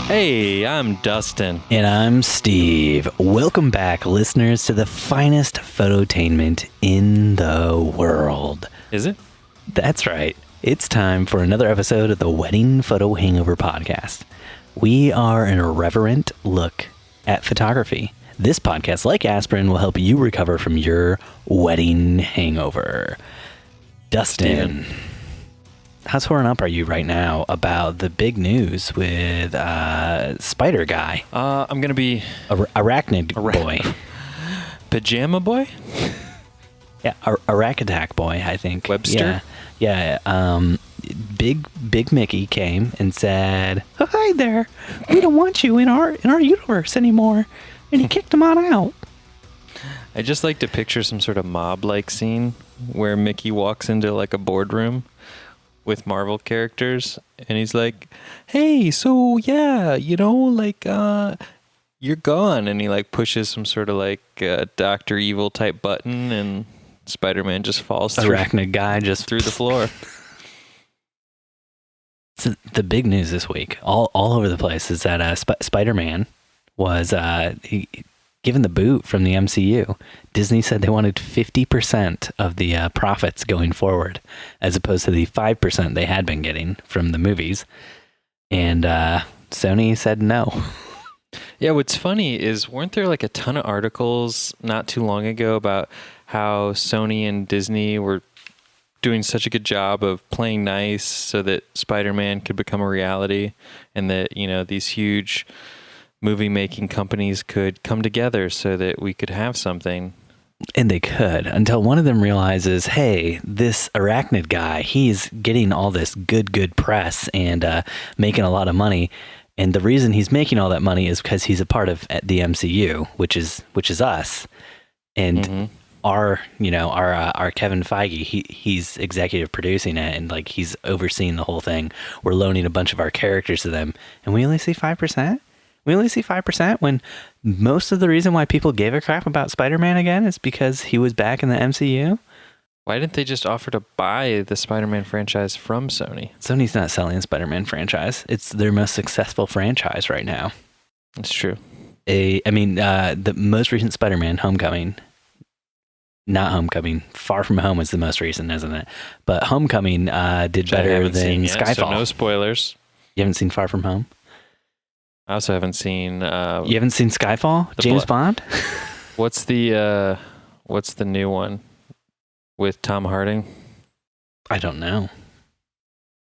Hey, I'm Dustin. And I'm Steve. Welcome back, listeners, to the finest phototainment in the world. Is it? That's right. It's time for another episode of the Wedding Photo Hangover podcast. We are an irreverent look at photography. This podcast, like aspirin, will help you recover from your wedding hangover. Dustin, how torn up are you right now about the big news with Spider Guy? I'm going to be... Arachnid Boy. Pajama Boy? Yeah, Aracattack Boy, I think. Webster? Yeah. Big Mickey came and said, "Oh, hi there. We don't want you in our universe anymore." And he kicked him on out. I just like to picture some sort of mob-like scene where Mickey walks into like a boardroom with Marvel characters, and he's like, "Hey, so yeah, you're gone," and he like pushes some sort of like Dr. Evil type button, and Spider-Man just falls through. Arachnid guy just through the floor. So the big news this week, all over the place, is that Spider-Man was given the boot from the MCU. Disney said they wanted 50% of the profits going forward, as opposed to the 5% they had been getting from the movies. And Sony said no. Yeah, what's funny is, weren't there like a ton of articles not too long ago about how Sony and Disney were doing such a good job of playing nice so that Spider-Man could become a reality, and that, these huge movie-making companies could come together so that we could have something? And they could, until one of them realizes, hey, this Arachnid guy, he's getting all this good press and making a lot of money. And the reason he's making all that money is because he's a part of the MCU, which is us. And our Kevin Feige, he's executive producing it, and like he's overseeing the whole thing. We're loaning a bunch of our characters to them, and we only see 5%. We only see 5% when most of the reason why people gave a crap about Spider-Man again is because he was back in the MCU. Why didn't they just offer to buy the Spider-Man franchise from Sony? Sony's not selling the Spider-Man franchise. It's their most successful franchise right now. That's true. The most recent Spider-Man, Far From Home was the most recent, isn't it? But Homecoming did better than Skyfall. So no spoilers. You haven't seen Far From Home? I also haven't seen... you haven't seen Skyfall? James Bond? What's the new one with Tom Hardy? I don't know.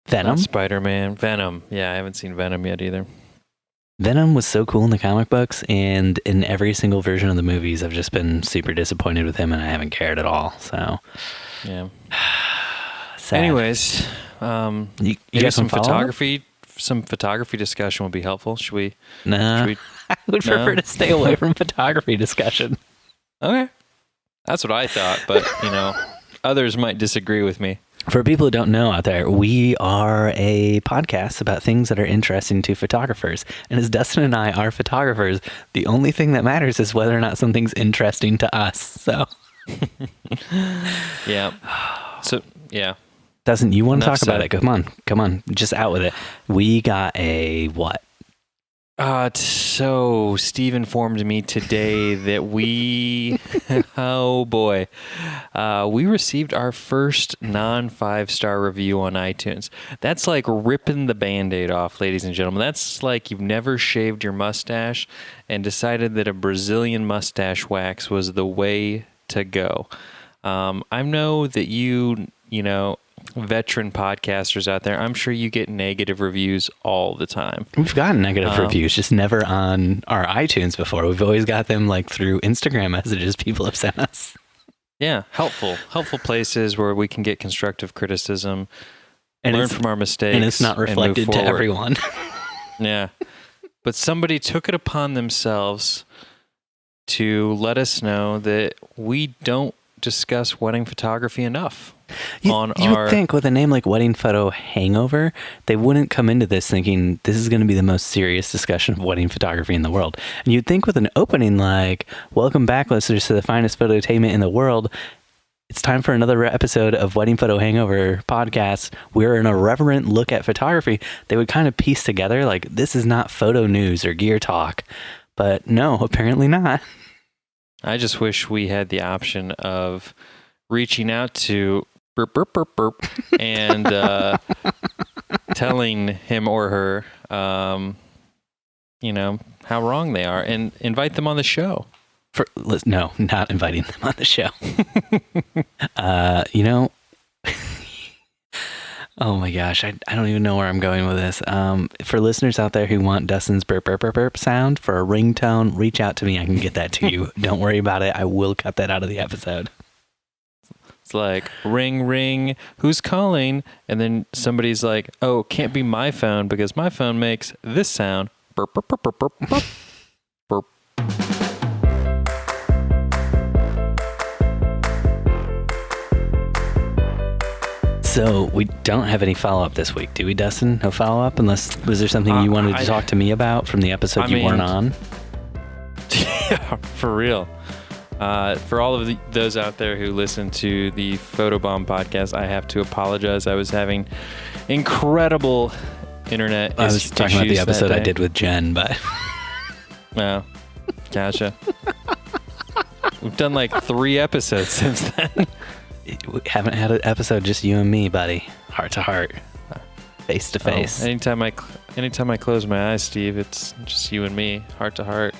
Venom? Not Spider-Man. Venom. Yeah, I haven't seen Venom yet either. Venom was so cool in the comic books, and in every single version of the movies, I've just been super disappointed with him, and I haven't cared at all. So, yeah. Sad. Anyways, you got some photography. Some photography discussion would be helpful. Should we? Nah. I would prefer to stay away from photography discussion. Okay, that's what I thought, but others might disagree with me. For people who don't know out there, we are a podcast about things that are interesting to photographers. And as Dustin and I are photographers, the only thing that matters is whether or not something's interesting to us. So, yeah. So, yeah. Dustin, you want to talk about it? Come on. Just out with it. We got a what? So Steve informed me today that we, oh boy, we received our first non-5-star review on iTunes. That's like ripping the Band-Aid off, ladies and gentlemen. That's like you've never shaved your mustache and decided that a Brazilian mustache wax was the way to go. I know that veteran podcasters out there, I'm sure you get negative reviews all the time. We've gotten negative reviews, just never on our iTunes before. We've always got them like through Instagram messages people have sent us. Yeah, helpful places where we can get constructive criticism and learn from our mistakes. And it's not reflected to everyone. Yeah. But somebody took it upon themselves to let us know that we don't discuss wedding photography enough. You would think with a name like Wedding Photo Hangover, they wouldn't come into this thinking this is going to be the most serious discussion of wedding photography in the world. And you'd think with an opening like, welcome back, listeners, to the finest phototainment in the world, It's time for another episode of Wedding Photo Hangover podcast. We're an irreverent look at photography. They would kind of piece together like this is not photo news or gear talk, but no, apparently not. I just wish we had the option of reaching out to burp, burp, burp, burp, and telling him or her, how wrong they are and invite them on the show. No, not inviting them on the show. Oh my gosh, I don't even know where I'm going with this. For listeners out there who want Dustin's burp, burp, burp, burp sound for a ringtone, reach out to me. I can get that to you. Don't worry about it. I will cut that out of the episode. It's like, ring, ring, who's calling? And then somebody's like, oh, can't be my phone because my phone makes this sound. Burp, burp, burp, burp, burp, burp, burp. So we don't have any follow-up this week, do we, Dustin? No follow-up? Unless, was there something you wanted to talk to me about from the episode you weren't on? Yeah, for real. For all of those out there who listen to the Photobomb podcast, I have to apologize. I was having incredible internet issues. I was talking about the episode I did with Jen, but... Oh, gotcha. We've done like 3 episodes since then. We haven't had an episode just you and me, buddy. Heart to heart. Face to face. Anytime I close my eyes, Steve, it's just you and me, heart to heart.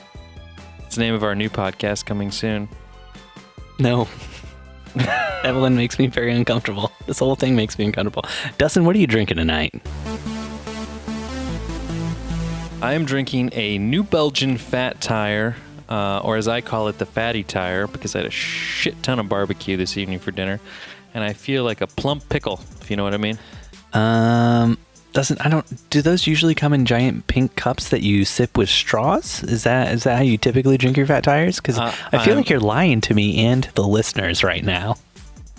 It's the name of our new podcast coming soon. No. Evelyn makes me very uncomfortable. This whole thing makes me uncomfortable. Dustin, what are you drinking tonight? I am drinking a New Belgian fat tire, or as I call it, the fatty tire, because I had a shit ton of barbecue this evening for dinner, and I feel like a plump pickle, if you know what I mean. Do those usually come in giant pink cups that you sip with straws? Is that how you typically drink your fat tires? Because I feel like you're lying to me and the listeners right now.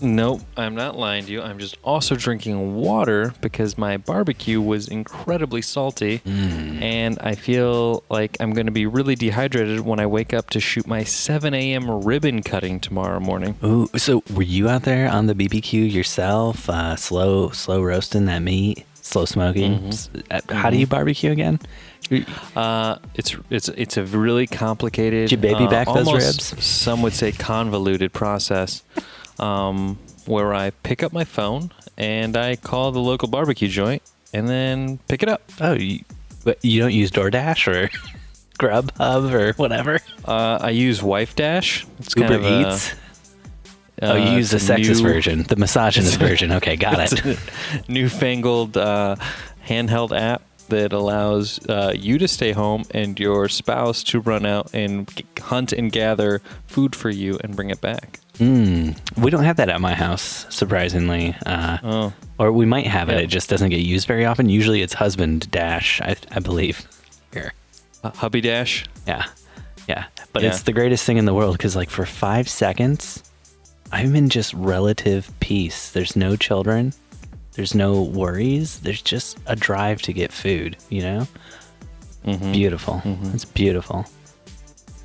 Nope, I'm not lying to you. I'm just also drinking water because my barbecue was incredibly salty, and I feel like I'm going to be really dehydrated when I wake up to shoot my 7 a.m. ribbon cutting tomorrow morning. Ooh, so were you out there on the BBQ yourself, slow roasting that meat, slow smoking? Mm-hmm. How do you barbecue again? It's a really complicated, did you baby back those ribs? Some would say convoluted process. Where I pick up my phone and I call the local barbecue joint and then pick it up. Oh, but you don't use DoorDash or Grubhub or whatever? I use Wife Dash. It's Uber kind of Eats? You use the sexist version, the misogynist version. Okay, got it. Newfangled handheld app that allows you to stay home and your spouse to run out and hunt and gather food for you and bring it back. We don't have that at my house, surprisingly. Or we might have it. It just doesn't get used very often. Usually it's husband dash, I believe. Here. Hubby dash? Yeah. But it's the greatest thing in the world because like for 5 seconds, I'm in just relative peace. There's no children. There's no worries. There's just a drive to get food, you know? Mm-hmm. Beautiful. Mm-hmm. It's beautiful.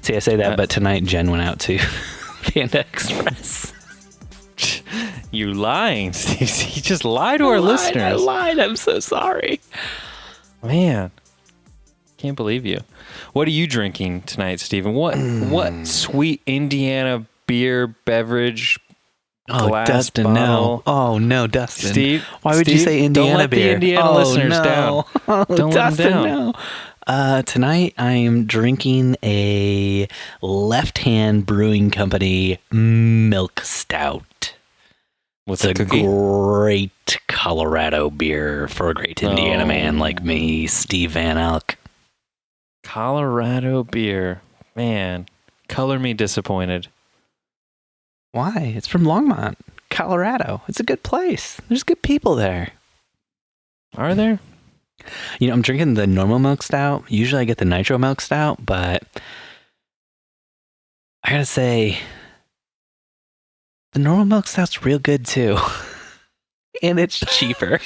See, I say that, but tonight Jen went out to Panda Express. You lying, Steve. You just lied to our listeners. I lied. I'm so sorry. Man, can't believe you. What are you drinking tonight, Stephen? What sweet Indiana beer beverage? Glass Dustin, bottle. no. Oh, no, Dustin. Steve, why would you say Indiana don't let beer? The Indiana listeners down. Don't Dustin, let them down. No. Tonight I am drinking a Left Hand Brewing Company milk stout. What's it's a great Colorado beer for a great Indiana man like me, Steve Van Elk. Colorado beer. Man, color me disappointed. Why? It's from Longmont, Colorado. It's a good place. There's good people there. Are there? You know, I'm drinking the normal milk stout. Usually I get the nitro milk stout, but I gotta say, the normal milk stout's real good too. And it's cheaper.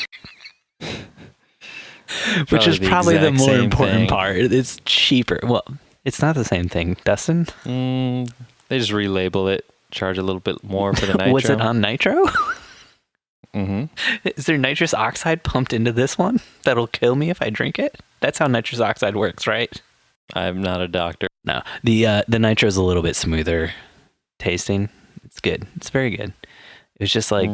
Which is probably the more important part. It's cheaper. Well, it's not the same thing, Dustin. They just relabel it. charge a little bit more for the nitro. Was it on nitro? Mm-hmm. Is there nitrous oxide pumped into this one that'll kill me if I drink it? That's how nitrous oxide works, right? I'm not a doctor. No, the nitro is a little bit smoother tasting. It's good. It's very good. It was just like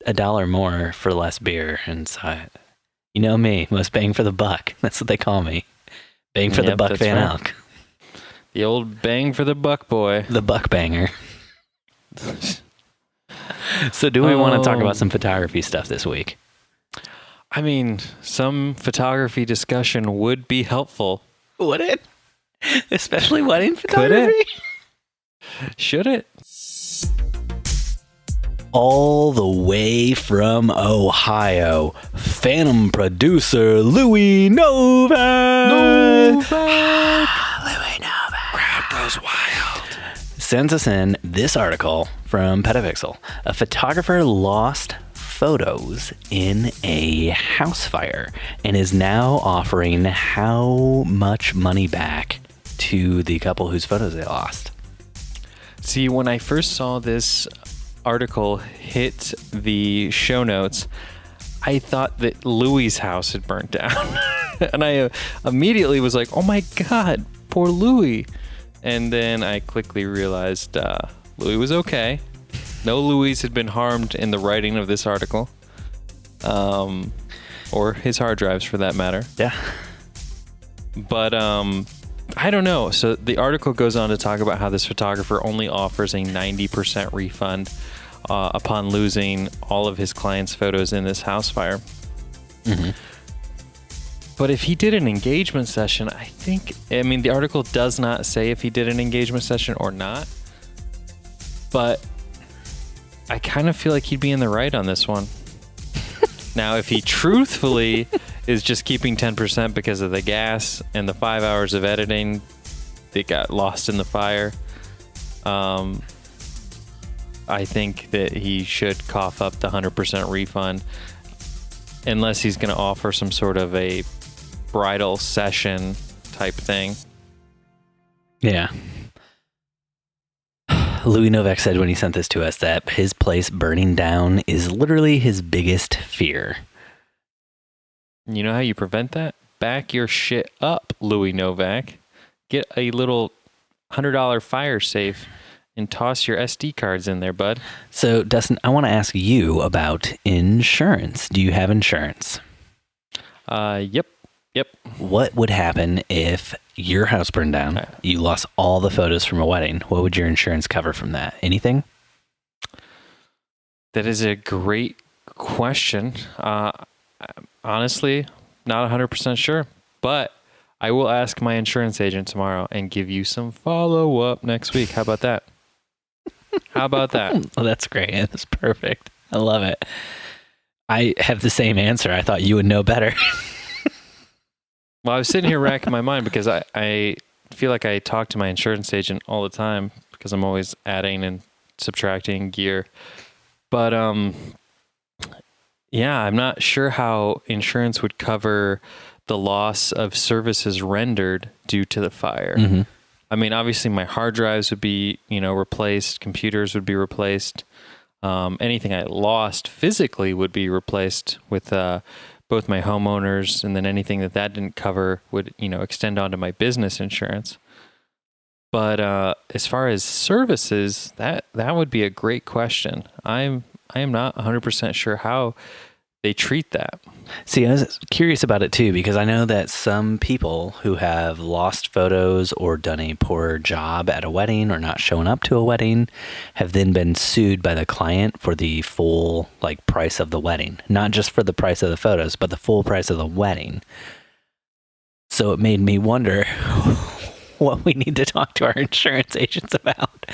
$1 more for less beer, and so you know me, most bang for the buck. That's what they call me. Bang for the buck, Van Elk. The old bang for the buck boy. The buck banger. So do we want to talk about some photography stuff this week? I mean, some photography discussion would be helpful. Would it? Especially wedding photography? Could it? Should it? All the way from Ohio, Phantom producer Louis Novak. Louis Novak. Crowd goes wild. Sends us in this article from Petapixel. A photographer lost photos in a house fire and is now offering how much money back to the couple whose photos they lost. See, when I first saw this article hit the show notes, I thought that Louis' house had burnt down. And I immediately was like, oh my God, poor Louis. And then I quickly realized Louis was okay. No Louis had been harmed in the writing of this article. Or his hard drives for that matter. Yeah. But I don't know. So the article goes on to talk about how this photographer only offers a 90% refund upon losing all of his clients' photos in this house fire. Mm-hmm. But if he did an engagement session, I mean, the article does not say if he did an engagement session or not. But I kind of feel like he'd be in the right on this one. Now, if he truthfully is just keeping 10% because of the gas and the 5 hours of editing that got lost in the fire, I think that he should cough up the 100% refund, unless he's going to offer some sort of a bridal session type thing. Yeah. Louis Novak said when he sent this to us that his place burning down is literally his biggest fear. You know how you prevent that? Back your shit up, Louis Novak. Get a little $100 fire safe and toss your SD cards in there, bud. So, Dustin, I want to ask you about insurance. Do you have insurance? Yep. What would happen if your house burned down, you lost all the photos from a wedding? What would your insurance cover from that? Anything? That is a great question. Honestly, not 100% sure, but I will ask my insurance agent tomorrow and give you some follow-up next week. How about that? How about that? Oh, that's great. That's perfect. I love it. I have the same answer. I thought you would know better. Well, I was sitting here racking my mind because I feel like I talk to my insurance agent all the time because I'm always adding and subtracting gear. But yeah, I'm not sure how insurance would cover the loss of services rendered due to the fire. Mm-hmm. I mean, obviously my hard drives would be, replaced, computers would be replaced. Anything I lost physically would be replaced with both my homeowners, and then anything that didn't cover would, extend onto my business insurance. But as far as services, that would be a great question. I am not 100% sure how they treat that. See, I was curious about it too, because I know that some people who have lost photos or done a poor job at a wedding or not shown up to a wedding have then been sued by the client for the full price of the wedding, not just for the price of the photos, but the full price of the wedding. So it made me wonder what we need to talk to our insurance agents about,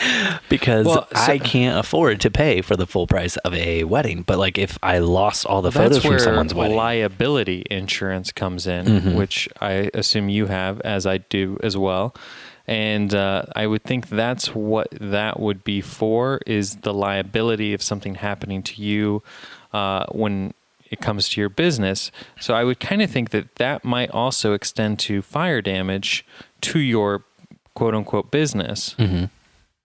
because I can't afford to pay for the full price of a wedding. But if I lost all the photos from someone's wedding, liability insurance comes in, mm-hmm. which I assume you have, as I do as well. And I would think that's what that would be for, is the liability of something happening to you when it comes to your business. So I would kind of think that might also extend to fire damage to your quote unquote business. Mm-hmm.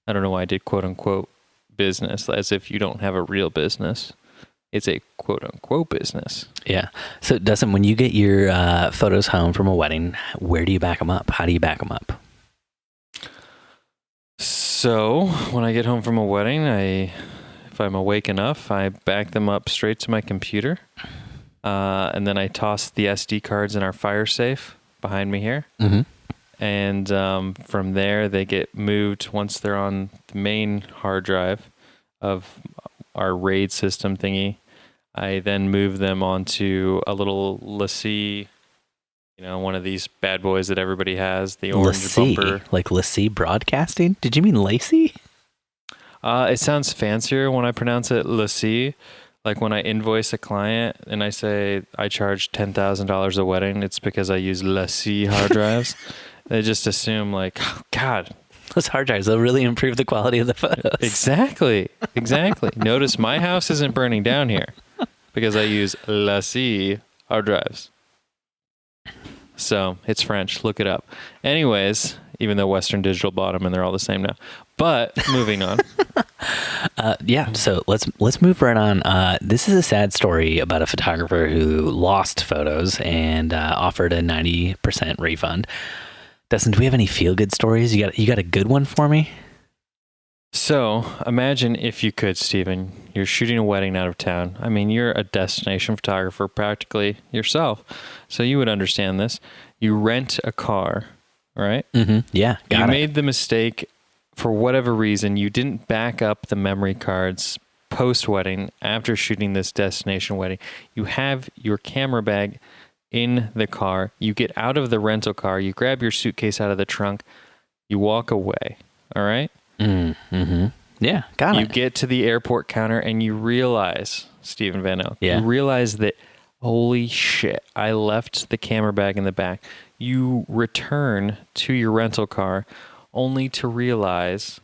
I don't know why I did quote unquote business, as if you don't have a real business. It's a quote unquote business. Yeah. So, Dustin, when you get your photos home from a wedding, where do you back them up? How do you back them up? So when I get home from a wedding, if I'm awake enough, I back them up straight to my computer. And then I toss the SD cards in our fire safe behind me here. Mm-hmm. And from there, they get moved once they're on the main hard drive of our RAID system thingy. I then move them onto a little LaCie, one of these bad boys that everybody has, the orange LaCie, bumper. like LaCie Broadcasting? Did you mean Lacey? It sounds fancier when I pronounce it LaCie. Like when I invoice a client and I say I charge $10,000 a wedding, it's because I use LaCie hard drives. They just assume like, oh, God. Those hard drives will really improve the quality of the photos. Exactly. Notice my house isn't burning down here because I use LaCie hard drives. So it's French. Look it up. Anyways, even though Western Digital bought them and they're all the same now. But moving on. So let's move right on. This is a sad story about a photographer who lost photos and offered a 90% refund. Dustin, do we have any feel-good stories? You got a good one for me? So imagine if you could, Stephen, you're shooting a wedding out of town. I mean, you're a destination photographer practically yourself. So you would understand this. You rent a car, right? Mm-hmm. Yeah, You made the mistake for whatever reason. You didn't back up the memory cards post-wedding after shooting this destination wedding. You have your camera bag in the car. You get out of the rental car. You grab your suitcase out of the trunk. You walk away, all right? Mm-hmm. Yeah, got it. You get to the airport counter and you realize, Stephen Van Oak, you realize that, holy shit, I left the camera bag in the back. You return to your rental car only to realize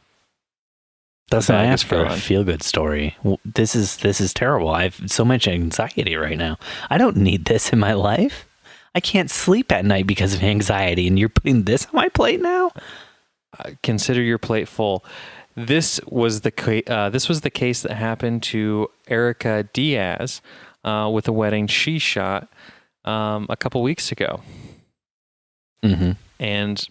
that's what I asked for. A feel-good story. This is terrible. I have so much anxiety right now. I don't need this in my life. I can't sleep at night because of anxiety, and you're putting this on my plate now? Consider your plate full. This was the case that happened to Erica Diaz with a wedding she shot a couple weeks ago. Mm-hmm. And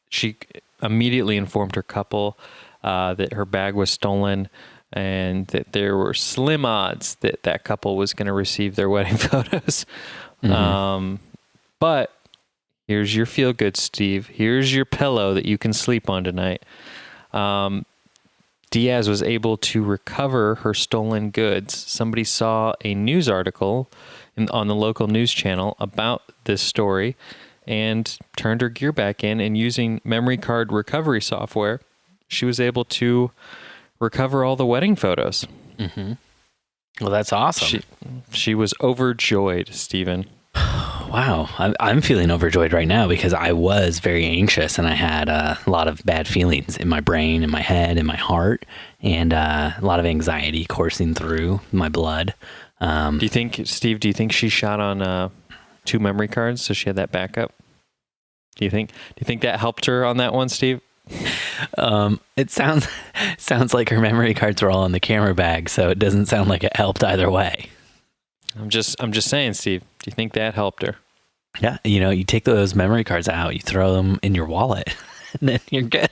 she immediately informed her couple that her bag was stolen and that there were slim odds that that couple was going to receive their wedding photos. Mm-hmm. But here's your feel good, Steve. Here's your pillow that you can sleep on tonight. Diaz was able to recover her stolen goods. Somebody saw a news article on the local news channel about this story and turned her gear back in, and using memory card recovery software, she was able to recover all the wedding photos. Mm-hmm. Well, that's awesome. She was overjoyed, Stephen. Wow. I'm feeling overjoyed right now because I was very anxious and I had a lot of bad feelings in my brain, in my head, in my heart, and a lot of anxiety coursing through my blood. Do you think she shot on 2 memory cards so she had that backup? Do you think that helped her on that one, Steve? It sounds like her memory cards were all in the camera bag, so it doesn't sound like it helped either way. I'm just saying, Steve. Do you think that helped her? Yeah, you take those memory cards out, you throw them in your wallet, and then you're good.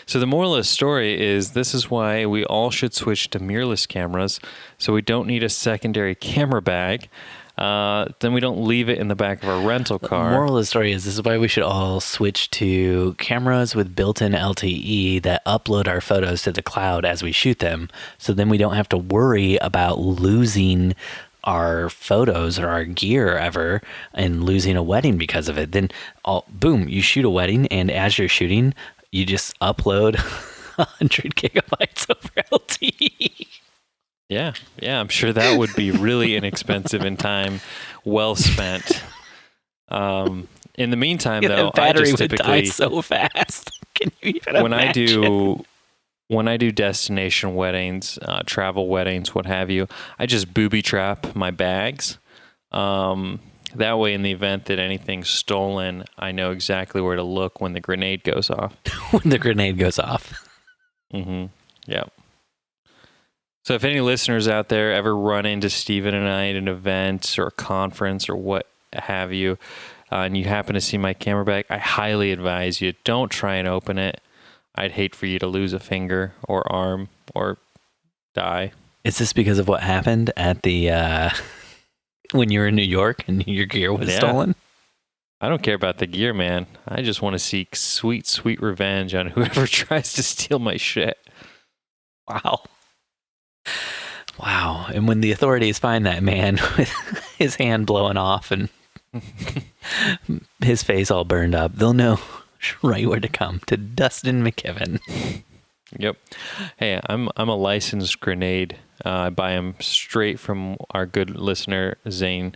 So the moral of the story is this is why we all should switch to mirrorless cameras, so we don't need a secondary camera bag. Then we don't leave it in the back of our rental car. The moral of the story is this is why we should all switch to cameras with built-in LTE that upload our photos to the cloud as we shoot them. So then we don't have to worry about losing our photos or our gear ever and losing a wedding because of it. Then boom, you shoot a wedding, and as you're shooting, you just upload 100 gigabytes over LTE. Yeah, I'm sure that would be really inexpensive and time well spent. In the meantime, though, the battery would die so fast. Can you even imagine? When I do destination weddings, travel weddings, what have you, I just booby trap my bags. That way, in the event that anything's stolen, I know exactly where to look when the grenade goes off. When the grenade goes off. Mm-hmm. Yeah. So if any listeners out there ever run into Steven and I at an event or a conference or what have you, and you happen to see my camera bag, I highly advise you, don't try and open it. I'd hate for you to lose a finger or arm or die. Is this because of what happened at the when you were in New York and your gear was stolen? I don't care about the gear, man. I just want to seek sweet, sweet revenge on whoever tries to steal my shit. Wow. And when the authorities find that man with his hand blowing off and his face all burned up, they'll know right where to come, to Dustin McKibben. Yep. Hey, I'm a licensed grenade. I buy them straight from our good listener, Zane.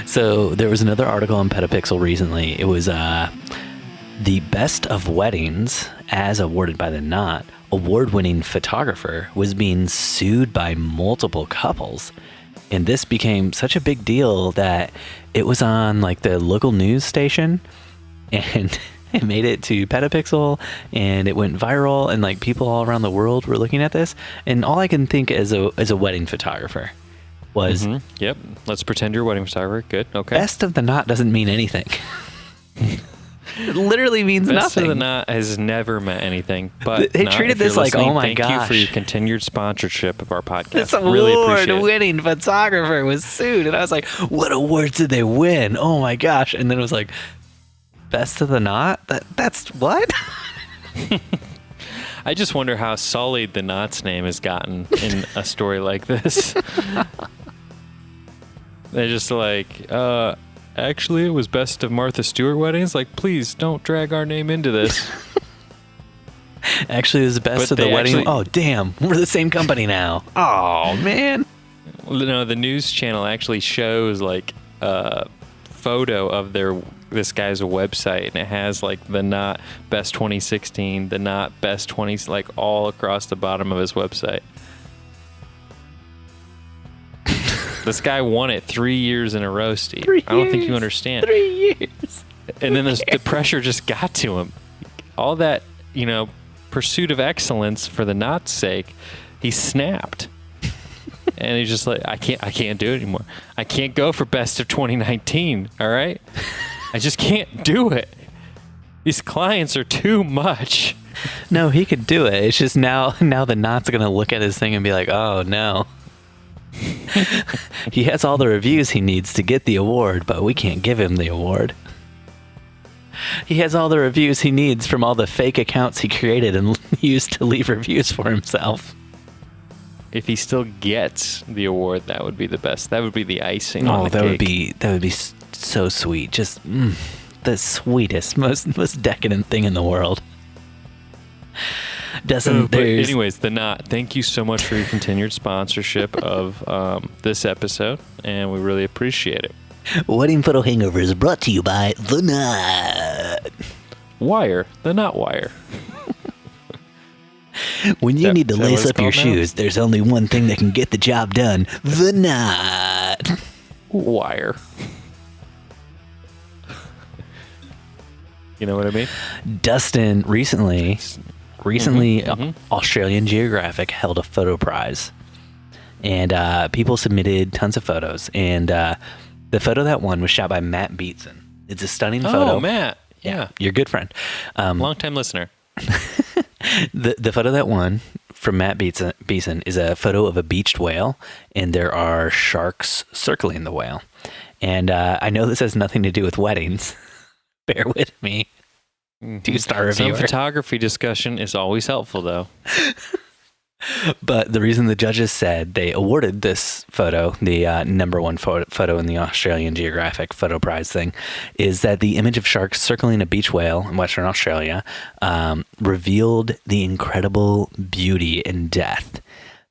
So there was another article on Petapixel recently. It was the best of weddings, as awarded by the Knot. Award-winning photographer was being sued by multiple couples. And this became such a big deal that it was on like the local news station, and it made it to Petapixel, and it went viral, and like people all around the world were looking at this. And all I can think as a wedding photographer was, Yep. Let's pretend you're a wedding photographer. Good. Okay. Best of the Knot doesn't mean anything. It literally means Best nothing. of the Knot has never meant anything. But they treated this like, oh my gosh. Thank you for your continued sponsorship of our podcast. This Really appreciate it. award-winning photographer was sued, and I was like, what awards did they win? Oh my gosh. And then it was like, Best of the Knot? That's what? I just wonder how sullied the Knot's name has gotten in a story like this. They're just like, actually, it was Best of Martha Stewart weddings. Like, please don't drag our name into this. Actually, it was the best of the wedding. Oh, damn. We're the same company now. Oh, man. No, the news channel actually shows like a photo of this guy's website, and it has like the Knot Best 2016, the Knot Best 20, like all across the bottom of his website. This guy won it 3 years in a row, Steve. I don't think you understand. 3 years. And then the pressure just got to him. All that, pursuit of excellence for the Knot's sake, he snapped. And he's just like, I can't do it anymore. I can't go for Best of 2019, all right? I just can't do it. These clients are too much. No, he could do it. It's just now the Knot's going to look at his thing and be like, oh, no. He has all the reviews he needs to get the award, but we can't give him the award. He has all the reviews he needs from all the fake accounts he created and used to leave reviews for himself. If he still gets the award, that would be the best. That would be the icing on the cake. That would be so sweet. Just the sweetest, most decadent thing in the world. Dustin, anyways, the Knot, thank you so much for your continued sponsorship of this episode, and we really appreciate it. Wedding Photo Hangover is brought to you by The Knot. Wire, the Knot Wire. When you need to lace up your shoes, there's only one thing that can get the job done. The Knot. Wire. You know what I mean? Dustin, recently, Australian Geographic held a photo prize, and people submitted tons of photos, and the photo that won was shot by Matt Beatson. It's a stunning photo. Oh, Matt. Yeah. Your good friend. Long-time listener. The photo that won from Matt Beatson is a photo of a beached whale, and there are sharks circling the whale. And I know this has nothing to do with weddings. Bear with me. 2-star reviewer. Some photography discussion is always helpful, though. But the reason the judges said they awarded this photo, the number one photo in the Australian Geographic photo prize thing, is that the image of sharks circling a beach whale in Western Australia revealed the incredible beauty and depth.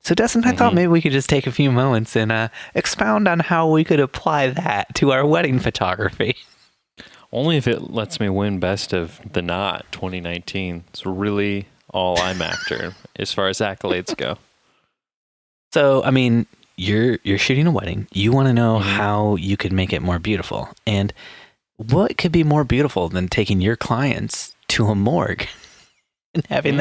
So, Dustin, I thought maybe we could just take a few moments and expound on how we could apply that to our wedding photography. Only if it lets me win Best of the Knot 2019. It's really all I'm after as far as accolades go. So, I mean, you're shooting a wedding. You want to know how you could make it more beautiful. And what could be more beautiful than taking your clients to a morgue and having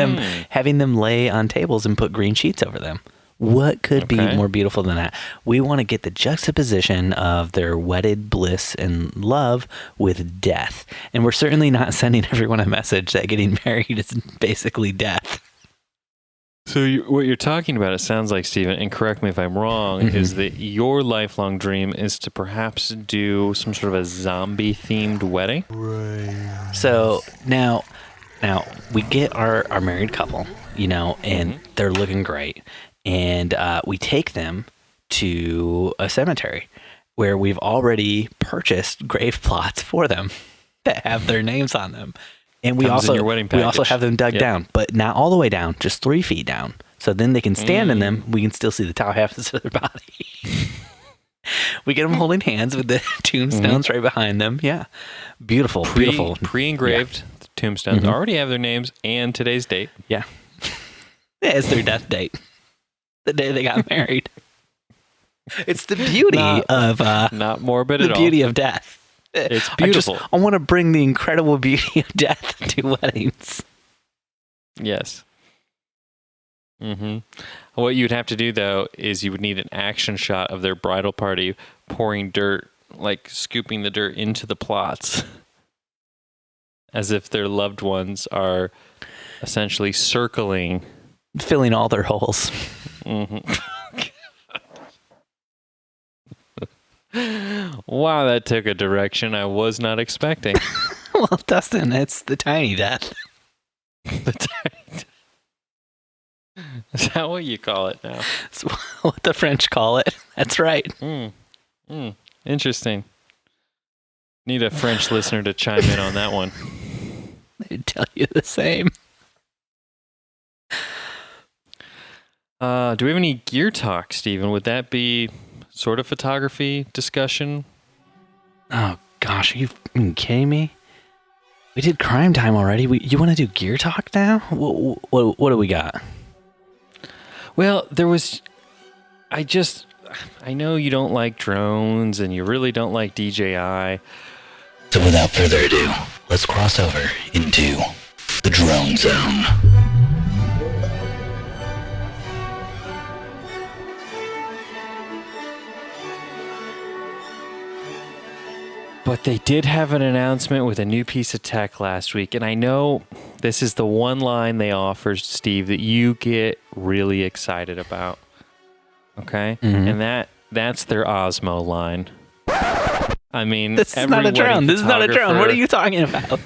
them lay on tables and put green sheets over them? What could be more beautiful than that? We want to get the juxtaposition of their wedded bliss and love with death. And we're certainly not sending everyone a message that getting married is basically death. So what you're talking about, it sounds like, Stephen, and correct me if I'm wrong, is that your lifelong dream is to perhaps do some sort of a zombie-themed wedding? Right. So now we get our married couple, and they're looking great. And we take them to a cemetery where we've already purchased grave plots for them that have their names on them. And we also have them dug down, but not all the way down, just 3 feet down. So then they can stand in them. We can still see the top half of their body. We get them holding hands with the tombstones right behind them. Yeah. Beautiful. Pre-engraved tombstones already have their names and today's date. Yeah. It's their death date. The day they got married. It's the beauty of not morbid at all. The beauty of death. It's beautiful. I want to bring the incredible beauty of death to weddings. Yes. What you'd have to do, though, is you would need an action shot of their bridal party pouring dirt, like scooping the dirt into the plots, as if their loved ones are essentially circling, filling all their holes. Wow, that took a direction I was not expecting. Well, Dustin, it's the tiny death. The tiny death. Is that what you call it now? That's what the French call it. That's right. Interesting. Need a French listener to chime in on that one. They'd tell you the same. Do we have any gear talk, Stephen? Would that be sort of photography discussion? Oh, gosh. Are you kidding me? We did crime time already. You want to do gear talk now? What do we got? Well, I know you don't like drones and you really don't like DJI. So without further ado, let's cross over into the drone zone. But they did have an announcement with a new piece of tech last week, and I know this is the one line they offer, Steve, that you get really excited about. Okay? And that's their Osmo line. I mean, this is not a drone. This is not a drone. What are you talking about?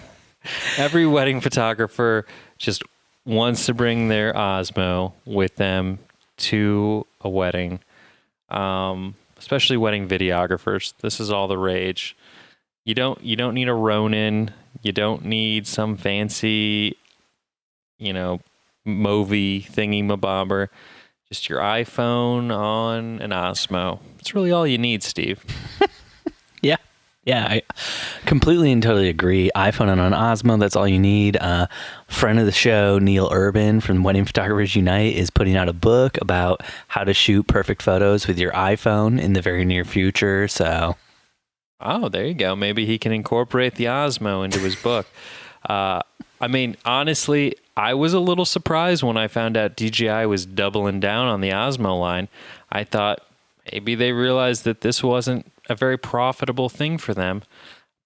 Every wedding photographer just wants to bring their Osmo with them to a wedding, especially wedding videographers. This is all the rage. You don't need a Ronin. You don't need some fancy, Movi thingy mabobber. Just your iPhone on an Osmo. That's really all you need, Steve. Yeah, I completely and totally agree. iPhone and an Osmo, that's all you need. Friend of the show, Neil Urban from Wedding Photographers Unite, is putting out a book about how to shoot perfect photos with your iPhone in the very near future. So, oh, there you go. Maybe he can incorporate the Osmo into his book. I mean, honestly, I was a little surprised when I found out DJI was doubling down on the Osmo line. I thought maybe they realized that this wasn't a very profitable thing for them.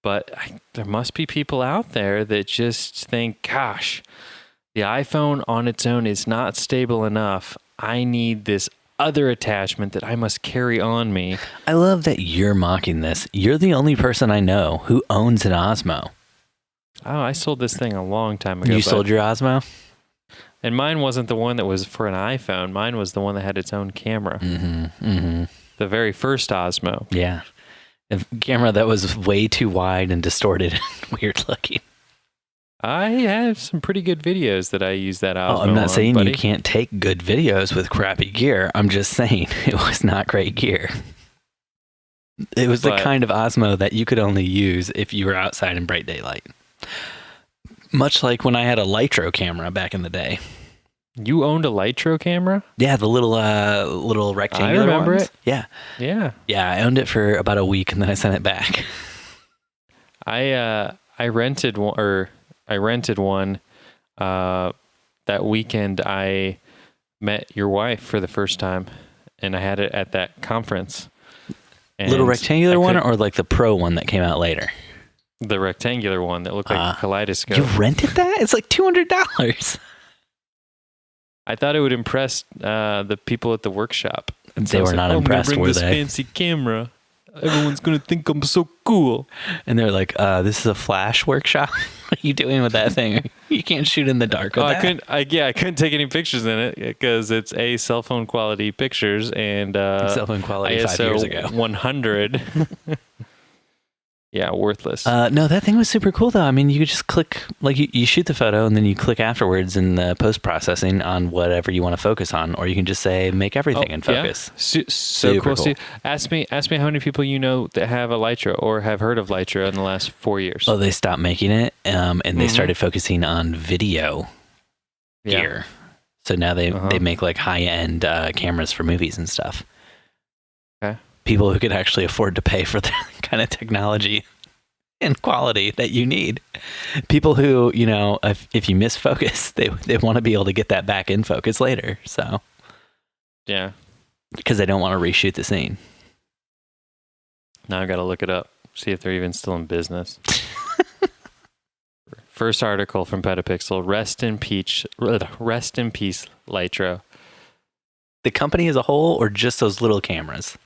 But there must be people out there that just think, gosh, the iPhone on its own is not stable enough. I need this other attachment that I must carry on me. I love that you're mocking this. You're the only person I know who owns an Osmo. Oh, I sold this thing a long time ago. You sold your Osmo? And mine wasn't the one that was for an iPhone. Mine was the one that had its own camera. The very first Osmo. Yeah. A camera that was way too wide and distorted and weird looking. I have some pretty good videos that I use that Osmo I'm not saying buddy. You can't take good videos with crappy gear. I'm just saying it was not great gear. It was the kind of Osmo that you could only use if you were outside in bright daylight. Much like when I had a Litro camera back in the day. You owned a Litro camera? Yeah, the little rectangular I remember ones. it. Yeah. Yeah. Yeah, I owned it for about a week and then I sent it back. I rented one that weekend. I met your wife for the first time, and I had it at that conference. And Little rectangular one, or like the pro one that came out later? The rectangular one that looked like a kaleidoscope. You rented that? It's like $200. I thought it would impress the people at the workshop. They were not impressed, were they? Fancy camera. Everyone's gonna think I'm so cool. And they're like, "This is a flash workshop. What are you doing with that thing? You can't shoot in the dark with that." I couldn't take any pictures in it because it's cell phone quality pictures and cell phone quality ISO 5 years ago. 100. Yeah, worthless. No, that thing was super cool though. I mean, you could just click, like you shoot the photo and then you click afterwards in the post-processing on whatever you want to focus on, or you can just say make everything in focus. Yeah. So cool. Steve. Ask me how many people you know that have a Lytro or have heard of Lytro in the last 4 years. Oh, they stopped making it, and they started focusing on video gear. So now they make like high-end cameras for movies and stuff. Okay. People who could actually afford to pay for the kind of technology and quality that you need. People who, if you miss focus, they want to be able to get that back in focus later. So, yeah, because they don't want to reshoot the scene. Now I got to look it up, see if they're even still in business. First article from Petapixel: Rest in peace, Lytro. The company as a whole, or just those little cameras?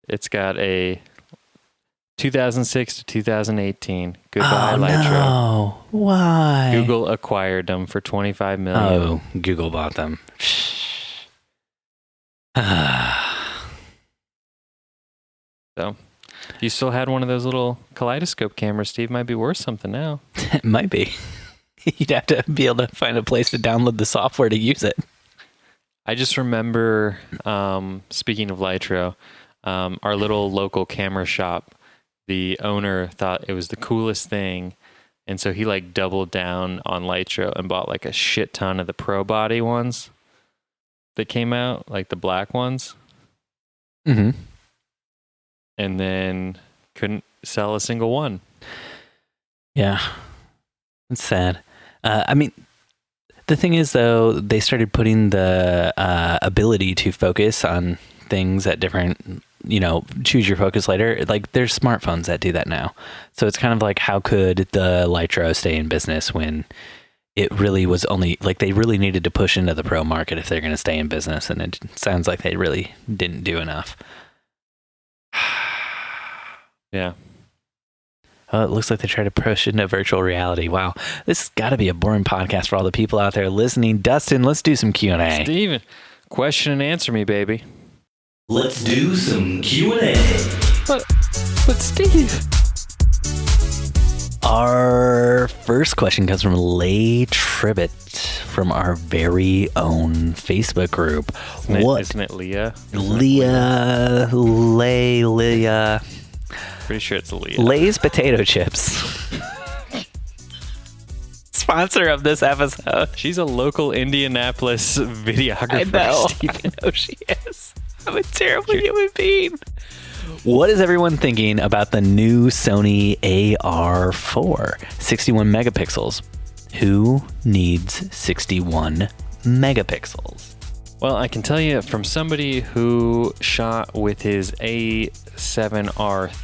It's got a 2006 to 2018. Goodbye, Lytro. No. Why? Google acquired them for $25 million. Oh, Google bought them. So, if you still had one of those little kaleidoscope cameras, Steve, might be worth something now. It might be. You'd have to be able to find a place to download the software to use it. I just remember, speaking of Lytro, our little local camera shop, the owner thought it was the coolest thing. And so he like doubled down on Lytro and bought like a shit ton of the Pro Body ones that came out, like the black ones. Mm-hmm. And then couldn't sell a single one. Yeah. It's sad. I mean, the thing is, though, they started putting the ability to focus on things at different, choose your focus later. Like, there's smartphones that do that now. So it's kind of like, how could the Lytro stay in business when it really was only, like, they really needed to push into the pro market if they're going to stay in business. And it sounds like they really didn't do enough. Yeah. Oh, it looks like they tried to push into virtual reality. Wow. This has got to be a boring podcast for all the people out there listening. Dustin, let's do some Q&A. Steven, question and answer me, baby. Let's do some Q&A. But Steve. Our first question comes from Leigh Tribbett from our very own Facebook group. Isn't it Leah? Leah. Pretty sure it's Leah. Lay's potato chips. Sponsor of this episode. She's a local Indianapolis videographer. I know. Steven. I know she is. I'm a terrible human being. What is everyone thinking about the new Sony A7r IV? 61 megapixels. Who needs 61 megapixels? Well, I can tell you from somebody who shot with his A7r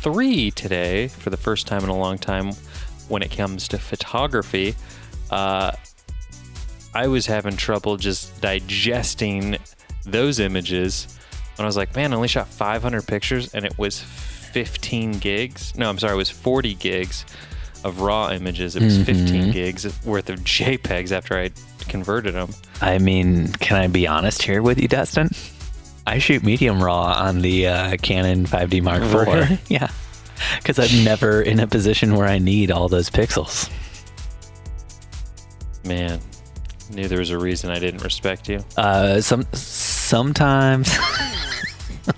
III today for the first time in a long time when it comes to photography, I was having trouble just digesting those images. And I was like, man, I only shot 500 pictures and it was 15 gigs. No, I'm sorry, it was 40 gigs of raw images. It was 15 gigs worth of JPEGs after I converted them. I mean, can I be honest here with you, Dustin? I shoot medium raw on the Canon 5D Mark IV. Really? Yeah, because I'm never in a position where I need all those pixels. Man, knew there was a reason I didn't respect you. Sometimes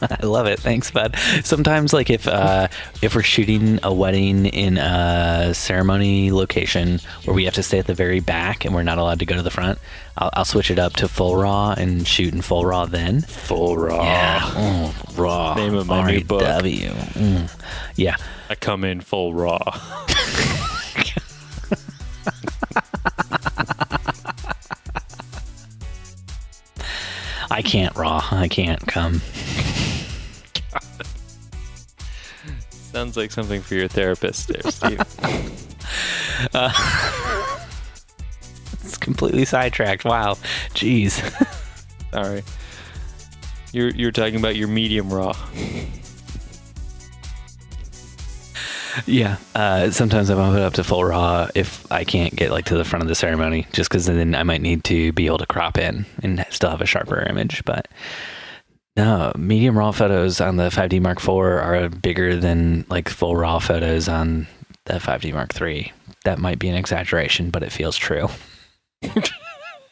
I love it. Thanks, bud. Sometimes, like if we're shooting a wedding in a ceremony location where we have to stay at the very back and we're not allowed to go to the front, I'll switch it up to full RAW and shoot in full RAW then. Full RAW. Yeah, RAW. Name of my new book. R-A-W. Yeah. I come in full RAW. I can't RAW. I can't come. Sounds like something for your therapist there, Steve. It's completely sidetracked. Wow. Jeez. Sorry. You're talking about your medium RAW. Yeah. Sometimes I bump it up to full RAW if I can't get like to the front of the ceremony, just because then I might need to be able to crop in and still have a sharper image. But no, medium RAW photos on the 5D Mark IV are bigger than like full RAW photos on the 5D Mark III. That might be an exaggeration, but it feels true.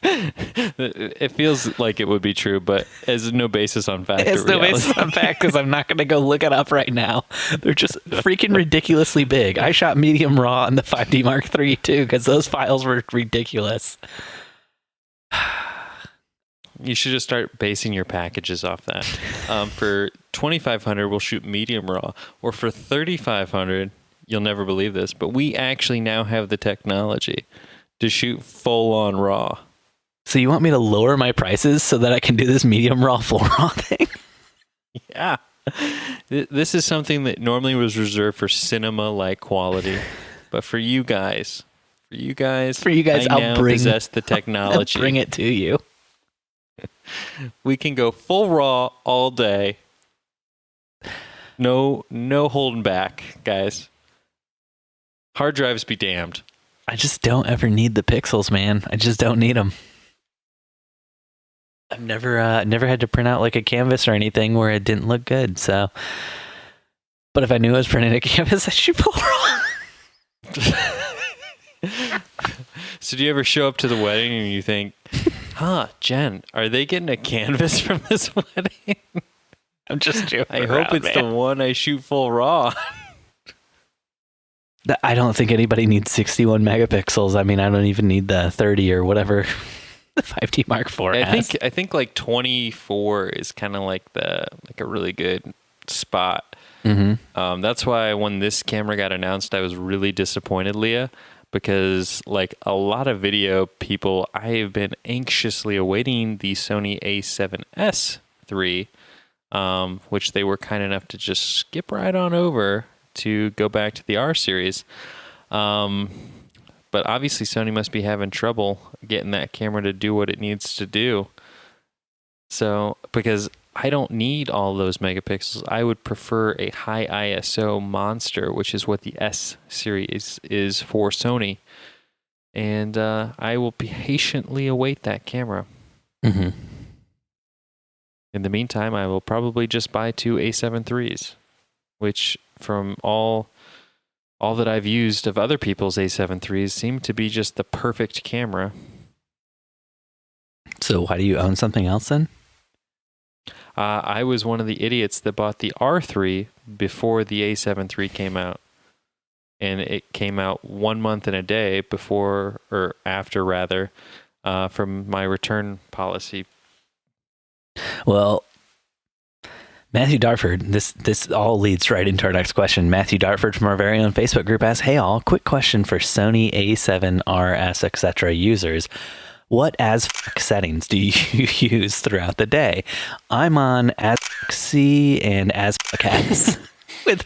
It feels like it would be true, but has no basis on fact. It has no basis on fact because I'm not going to go look it up right now. They're just freaking ridiculously big. I shot medium RAW on the 5D Mark III too because those files were ridiculous. You should just start basing your packages off that. For 2500, we'll shoot medium RAW, or for 3500, you'll never believe this, but we actually now have the technology to shoot full on RAW. So you want me to lower my prices so that I can do this medium RAW, full RAW thing? Yeah. This is something that normally was reserved for cinema-like quality, but for you guys, I'll possess the technology. I'll bring it to you. We can go full RAW all day. No holding back, guys. Hard drives be damned. I just don't ever need the pixels, man. I just don't need them. I've never had to print out like a canvas or anything where it didn't look good. So, but if I knew I was printing a canvas, I should pull RAW. So do you ever show up to the wedding and you think, Jen, are they getting a canvas from this wedding? I'm just joking. I hope it's the one I shoot full RAW. I don't think anybody needs 61 megapixels. I mean, I don't even need the 30 or whatever the 5D Mark IV has. I think like 24 is kind of like a really good spot. Mm-hmm. That's why when this camera got announced, I was really disappointed, Leah, because like a lot of video people, I have been anxiously awaiting the Sony A7s III, which they were kind enough to just skip right on over to go back to the R series. But obviously Sony must be having trouble getting that camera to do what it needs to do. So, because I don't need all those megapixels, I would prefer a high ISO monster, which is what the S series is for Sony. And I will patiently await that camera. Mm-hmm. In the meantime, I will probably just buy 2 A7 IIIs, which from all that I've used of other people's A7 IIIs seem to be just the perfect camera. So why do you own something else then? I was one of the idiots that bought the R3 before the A7 III came out. And it came out 1 month and a day before, or after rather, from my return policy. Well, Matthew Darford, this all leads right into our next question. Matthew Darford from our very own Facebook group asks, "Hey all, quick question for Sony A7R, S, etc. users. What as fuck settings do you use throughout the day? I'm on as fuck C and as fuck S with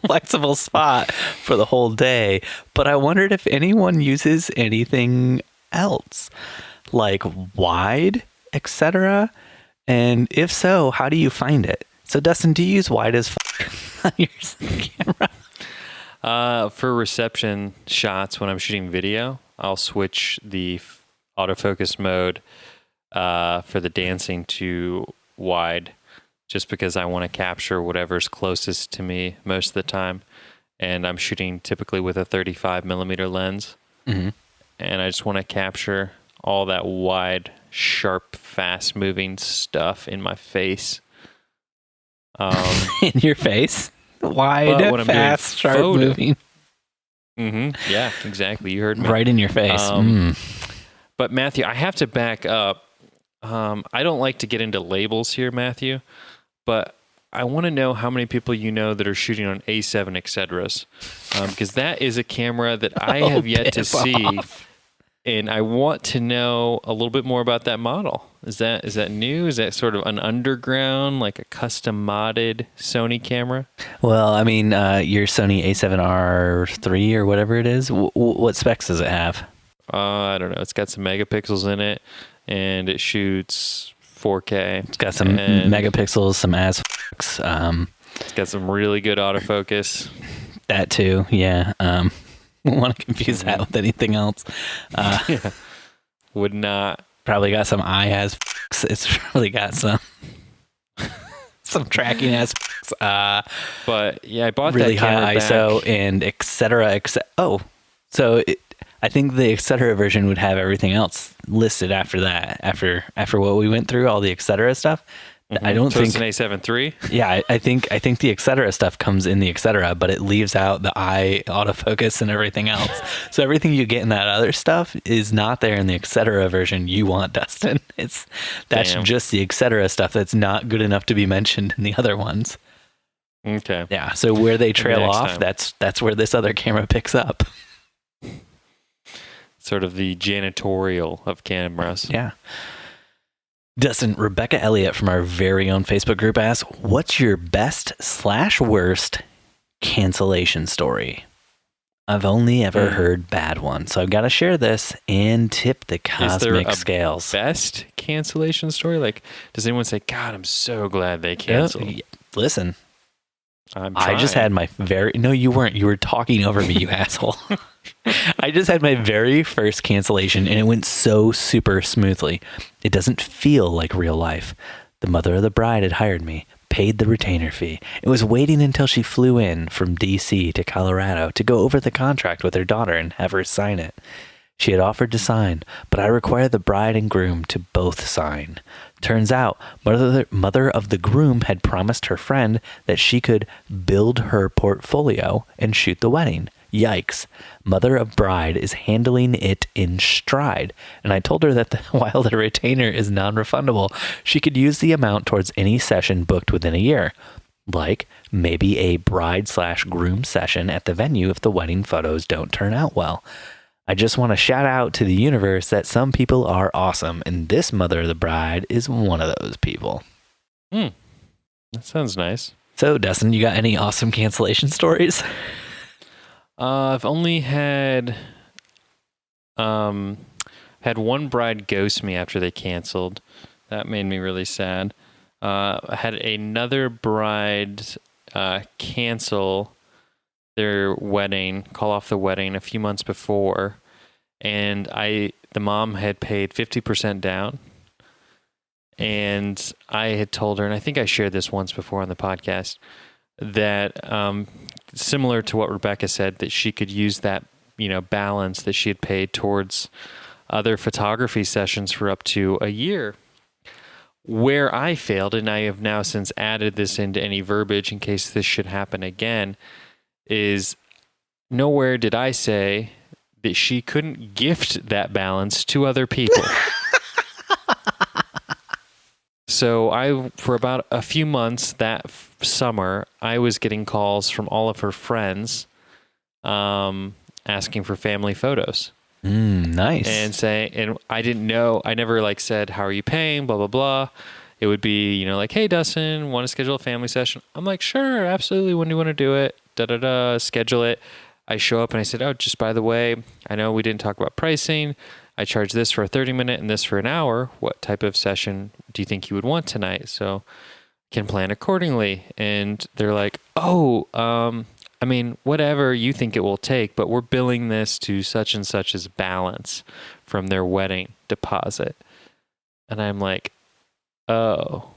flexible spot for the whole day, but I wondered if anyone uses anything else, like wide, etc. And if so, how do you find it?" So, Dustin, do you use wide as fuck on your camera? For reception shots, when I'm shooting video, I'll switch the autofocus mode for the dancing to wide, just because I want to capture whatever's closest to me most of the time. And I'm shooting typically with a 35 millimeter lens. Mm-hmm. And I just want to capture all that wide, sharp, fast moving stuff in my face. In your face. Wide, But when I'm doing fast, sharp photo- moving. Yeah, exactly. You heard me. Right in your face. But Matthew, I have to back up. I don't like to get into labels here, Matthew, but I want to know how many people you know that are shooting on A7 etc.s, because that is a camera that I have yet to see, and I want to know a little bit more about that model. Is that new? Is that sort of an underground, like a custom modded Sony camera? Well, I mean, your Sony A7r IV or whatever it is, what specs does it have? I don't know. It's got some megapixels in it, and it shoots 4K. It's got some megapixels, some it's got some really good autofocus. That too, yeah. Won't want to confuse that with anything else. Yeah. Would not. Probably got some It's probably got some tracking but yeah, I bought really that camera high ISO back. and etc. So I think the etc. version would have everything else listed after that. After what we went through, all the etc. stuff. I don't think it's an A7 III. Yeah, I think the etc. stuff comes in the etc., but it leaves out the eye autofocus and everything else. So everything you get in that other stuff is not there in the etc. version you want, Dustin. That's Damn. just the etc. stuff that's not good enough to be mentioned in the other ones. Okay. Yeah, so where they trail next off, time. that's where this other camera picks up. Sort of the janitorial of cameras. Yeah. Dustin, Rebecca Elliott from our very own Facebook group asks, what's your best/worst cancellation story? I've only ever heard bad ones, so I've got to share this and tip the cosmic scales. Best cancellation story? Like, does anyone say, God, I'm so glad they canceled? Listen, I just had my no, you weren't. You were talking over me, you asshole. I just had my very first cancellation and it went so super smoothly. It doesn't feel like real life. The mother of the bride had hired me, paid the retainer fee. It was waiting until she flew in from DC to Colorado to go over the contract with her daughter and have her sign it. She had offered to sign, but I required the bride and groom to both sign. Turns out, mother of the groom had promised her friend that she could build her portfolio and shoot the wedding. Yikes. Mother of bride is handling it in stride. And I told her that while the retainer is non-refundable, she could use the amount towards any session booked within a year. Like maybe a bride/groom session at the venue if the wedding photos don't turn out well. I just want to shout out to the universe that some people are awesome, and this mother of the bride is one of those people. That sounds nice. So, Dustin, you got any awesome cancellation stories? I've only had one bride ghost me after they canceled. That made me really sad. I had another bride cancel their wedding, call off the wedding a few months before, and the mom had paid 50% down. And I had told her, and I think I shared this once before on the podcast, that similar to what Rebecca said, that she could use that, balance that she had paid towards other photography sessions for up to a year. Where I failed, and I have now since added this into any verbiage in case this should happen again, is nowhere did I say that she couldn't gift that balance to other people. So for about a few months that summer, I was getting calls from all of her friends asking for family photos. Nice. And I didn't know, I never said, how are you paying? Blah, blah, blah. It would be, hey, Dustin, want to schedule a family session? I'm like, sure, absolutely. When do you want to do it? Schedule it. I show up and I said, oh, just by the way, I know we didn't talk about pricing. I charge this for a 30-minute and this for an hour. What type of session do you think you would want tonight? So can plan accordingly. And they're like, oh, whatever you think it will take, but we're billing this to such and such as balance from their wedding deposit. And I'm like, oh.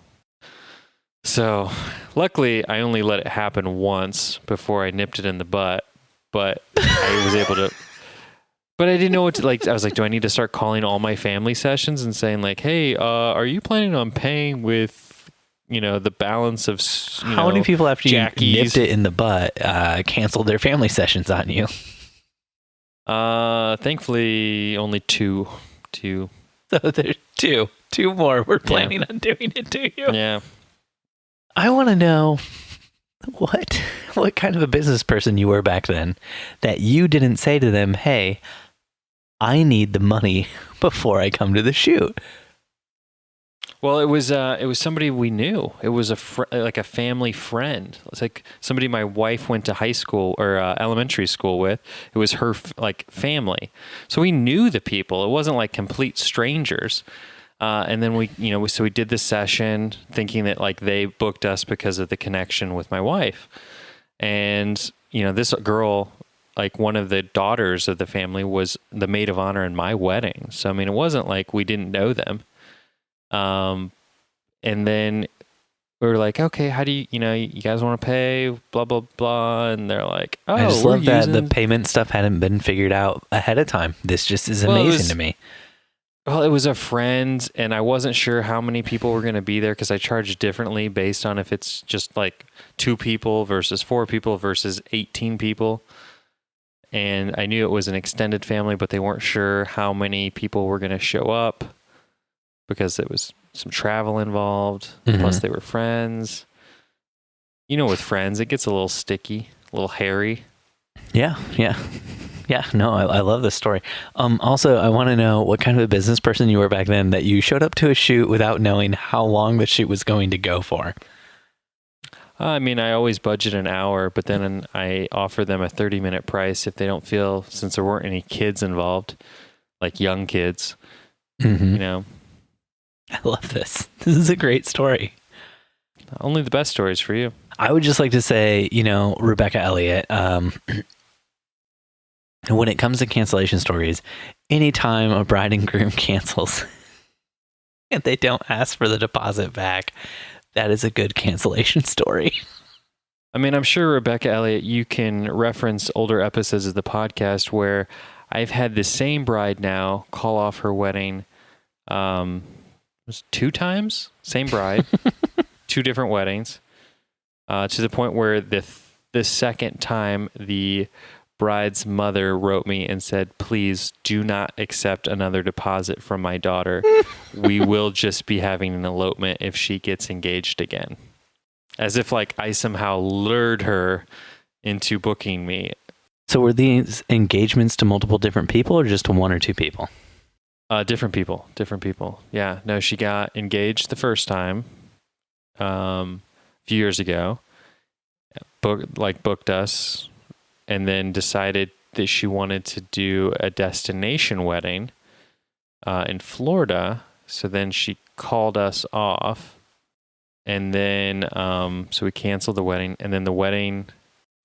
So luckily I only let it happen once before I nipped it in the butt, but I was able to, but I didn't know what to I was like, do I need to start calling all my family sessions and saying hey, are you planning on paying with, the balance of How many people after you Jackie's, nipped it in the butt canceled their family sessions on you? Thankfully, only two. So there's two more. We're planning on doing it to you. Yeah. I want to know what kind of a business person you were back then that you didn't say to them, "Hey, I need the money before I come to the shoot." Well, it was somebody we knew. It was like a family friend. It's like somebody my wife went to high school or elementary school with. It was her family, so we knew the people. It wasn't like complete strangers. And then we did this session thinking that like they booked us because of the connection with my wife, and this girl, like one of the daughters of the family, was the maid of honor in my wedding. So I mean, it wasn't like we didn't know them. And then we were like, okay, how do you guys want to pay? Blah, blah, blah. And they're like, oh, I just love that the payment stuff hadn't been figured out ahead of time. This just is amazing to me. Well, it was a friend, and I wasn't sure how many people were going to be there because I charge differently based on if it's just like 2 people versus 4 people versus 18 people. And I knew it was an extended family, but they weren't sure how many people were going to show up because it was some travel involved. Mm-hmm. Plus they were friends. With friends, it gets a little sticky, a little hairy. Yeah. No, I love this story. Also, I want to know what kind of a business person you were back then that you showed up to a shoot without knowing how long the shoot was going to go for. I mean, I always budget an hour, but then I offer them a 30-minute price if they don't feel, since there weren't any kids involved, like young kids, I love this. This is a great story. Only the best stories for you. I would just like to say, Rebecca Elliott, when it comes to cancellation stories, anytime a bride and groom cancels and they don't ask for the deposit back, that is a good cancellation story. I mean, I'm sure, Rebecca Elliott, you can reference older episodes of the podcast where I've had the same bride now call off her wedding. It was 2 times, same bride, 2 different weddings, to the point where the second time the bride's mother wrote me and said, "Please do not accept another deposit from my daughter. We will just be having an elopement if she gets engaged again." As if like I somehow lured her into booking me. So were these engagements to multiple different people or just to 1 or 2 people? Different people. Yeah. No, she got engaged the first time, a few years ago, booked us, and then decided that she wanted to do a destination wedding in Florida. So then she called us off, and then so we canceled the wedding, and then the wedding,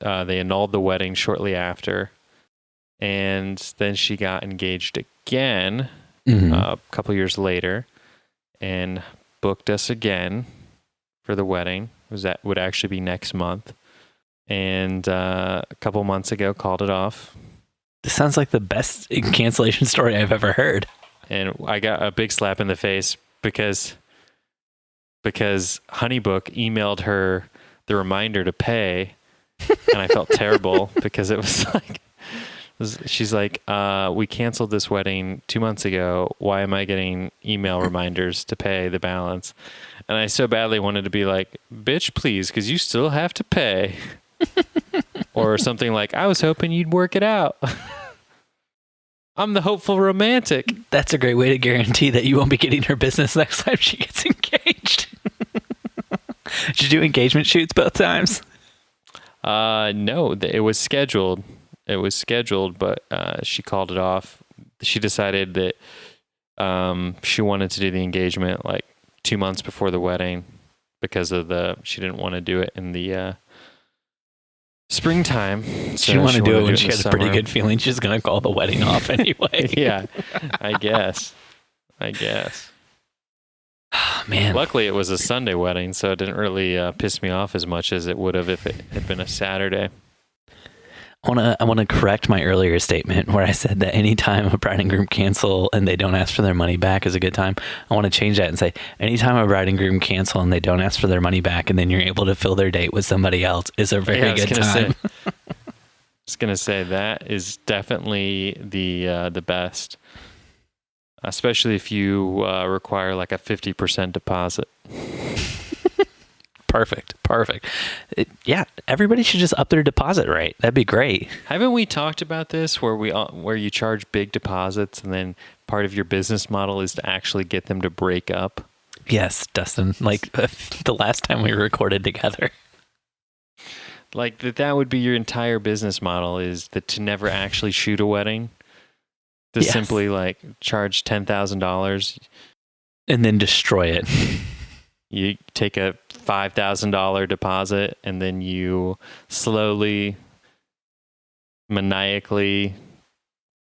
they annulled the wedding shortly after, and then she got engaged again a couple years later, and booked us again for the wedding. That would actually be next month. And a couple months ago, called it off. This sounds like the best cancellation story I've ever heard. And I got a big slap in the face because Honeybook emailed her the reminder to pay, and I felt terrible because it was like, she's like, "We canceled this wedding 2 months ago. Why am I getting email reminders to pay the balance?" And I so badly wanted to be like, "Bitch, please, because you still have to pay." Or something like, "I was hoping you'd work it out." I'm the hopeful romantic. That's a great way to guarantee that you won't be getting her business next time she gets engaged. Did you do engagement shoots both times? No, it was scheduled. But she called it off. She decided that she wanted to do the engagement like 2 months before the wedding because of she didn't want to do it in the springtime. So she didn't want to do it when she had summer. a pretty good feeling she's going to call the wedding off anyway. Yeah, I guess. Oh, man. Luckily, it was a Sunday wedding, so it didn't really piss me off as much as it would have if it had been a Saturday. I wanna correct my earlier statement where I said that anytime a bride and groom cancel and they don't ask for their money back is a good time. I want to change that and say anytime a bride and groom cancel and they don't ask for their money back and then you're able to fill their date with somebody else is a very good time. I was gonna say that is definitely the best, especially if you require like a 50% deposit. Perfect. Yeah, everybody should just up their deposit rate. That'd be great. Haven't we talked about this where you charge big deposits and then part of your business model is to actually get them to break up? Yes, Dustin. Like the last time we recorded together. Like that would be your entire business model, is that to never actually shoot a wedding, to simply like charge $10,000 and then destroy it. You take a $5,000 deposit and then you slowly, maniacally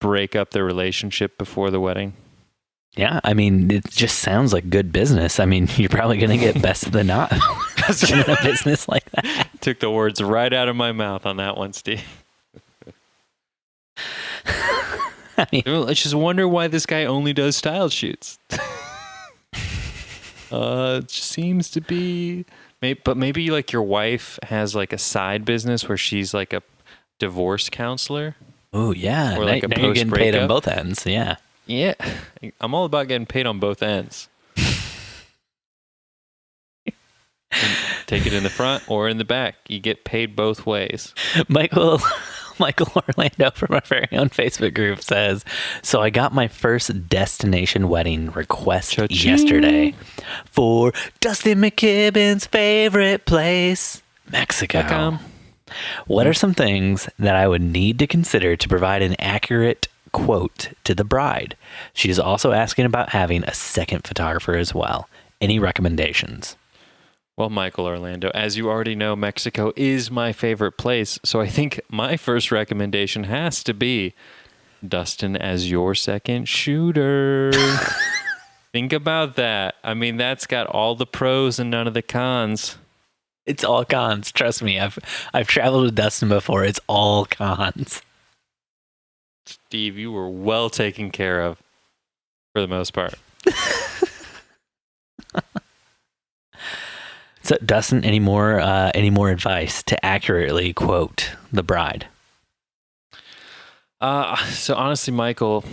break up the relationship before the wedding. Yeah, I mean, it just sounds like good business. I mean, you're probably going to get best of the not in a business like that. Took the words right out of my mouth on that one, Steve. I mean, let's just wonder why this guy only does style shoots. It seems to be, but maybe like your wife has like a side business where she's like a divorce counselor. Oh yeah, or like now you're getting paid on both ends. Yeah, I'm all about getting paid on both ends. Take it in the front or in the back. You get paid both ways. Michael Orlando from our very own Facebook group says, so I got my first destination wedding request Cha-ching. yesterday for Dustin McKibben's favorite place, Mexico. What are some things that I would need to consider to provide an accurate quote to the bride? She is also asking about having a second photographer as well. Any recommendations? Well, Michael Orlando, as you already know, Mexico is my favorite place. So I think my first recommendation has to be Dustin as your second shooter. Think about that. I mean, that's got all the pros and none of the cons. It's all cons. Trust me. I've traveled with Dustin before. It's all cons. Steve, you were well taken care of for the most part. So, Dustin, any more advice to accurately quote the bride? So honestly, Michael,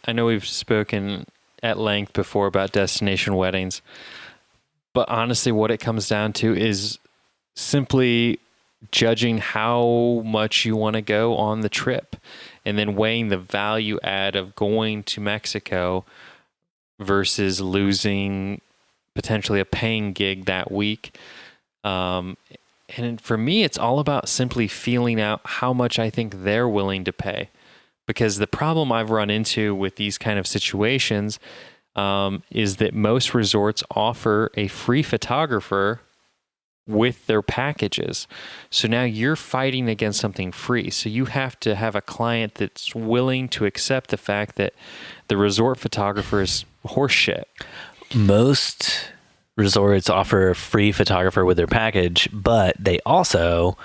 I know we've spoken at length before about destination weddings, but honestly, what it comes down to is simply judging how much you want to go on the trip and then weighing the value add of going to Mexico versus losing potentially a paying gig that week. And for me, it's all about simply feeling out how much I think they're willing to pay. Because the problem I've run into with these kind of situations is that most resorts offer a free photographer with their packages. So now you're fighting against something free. So you have to have a client that's willing to accept the fact that the resort photographer is horseshit. Most resorts offer a free photographer with their package, but they also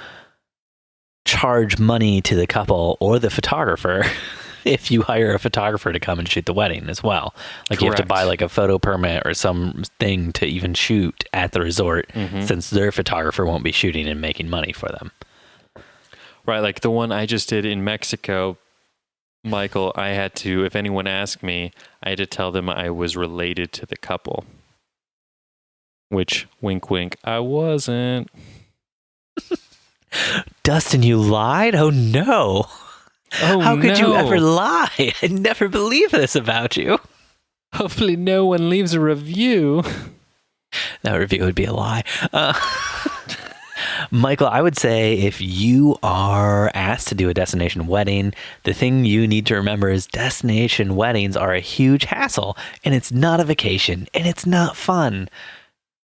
charge money to the couple or the photographer if you hire a photographer to come and shoot the wedding as well. Like, correct. You have to buy like a photo permit or something to even shoot at the resort, since their photographer won't be shooting and making money for them. Right, like the one I just did in Mexico, Michael, I had to, if anyone asked me, I had to tell them I was related to the couple. Which, wink, wink, I wasn't. Dustin, you lied? Oh, no. Oh, how could you ever lie? I'd never believe this about you. Hopefully no one leaves a review. That review would be a lie. Michael, I would say if you are asked to do a destination wedding, the thing you need to remember is destination weddings are a huge hassle, and it's not a vacation, and it's not fun.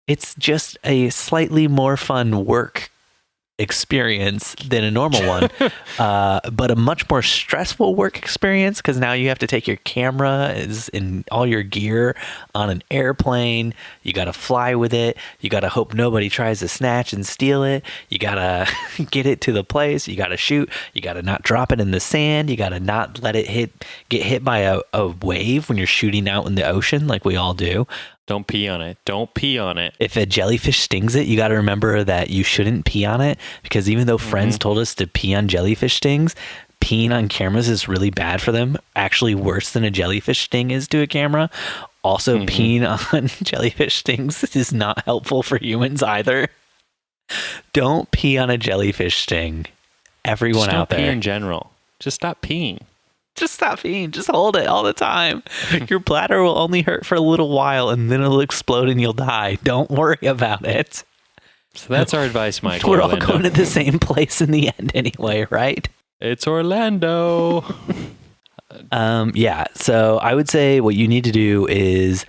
It's just a slightly more fun work experience than a normal one, but a much more stressful work experience because now you have to take your cameras and all your gear on an airplane. You got to fly with it. You got to hope nobody tries to snatch and steal it. You got to get it to the place. You got to shoot. You got to not drop it in the sand. You got to not let it get hit by a wave when you're shooting out in the ocean like we all do. Don't pee on it. Don't pee on it. If a jellyfish stings it, you got to remember that you shouldn't pee on it, because even though friends told us to pee on jellyfish stings, peeing on cameras is really bad for them. Actually worse than a jellyfish sting is to a camera. Also, peeing on jellyfish stings is not helpful for humans either. Don't pee on a jellyfish sting. Everyone Just out don't there. pee in general. Just stop peeing. Just stop peeing. Just hold it all the time. Your bladder will only hurt for a little while and then it'll explode and you'll die. Don't worry about it. So that's our advice, Michael. We're all Orlando. going to the same place in the end anyway, right? It's Orlando. Yeah. So I would say what you need to do is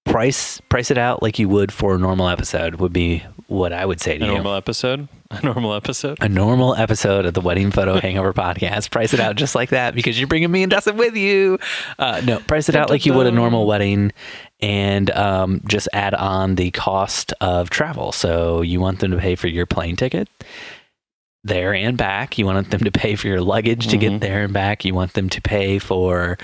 price it out like you would for a normal episode would be what I would say to A you. normal episode? A normal episode? A normal episode of the Wedding Photo Hangover podcast. Price it out just like that because you're bringing me and Dustin with you. No, price it out like you would a normal wedding, and just add on the cost of travel. So you want them to pay for your plane ticket there and back. You want them to pay for your luggage to get there and back. You want them to pay for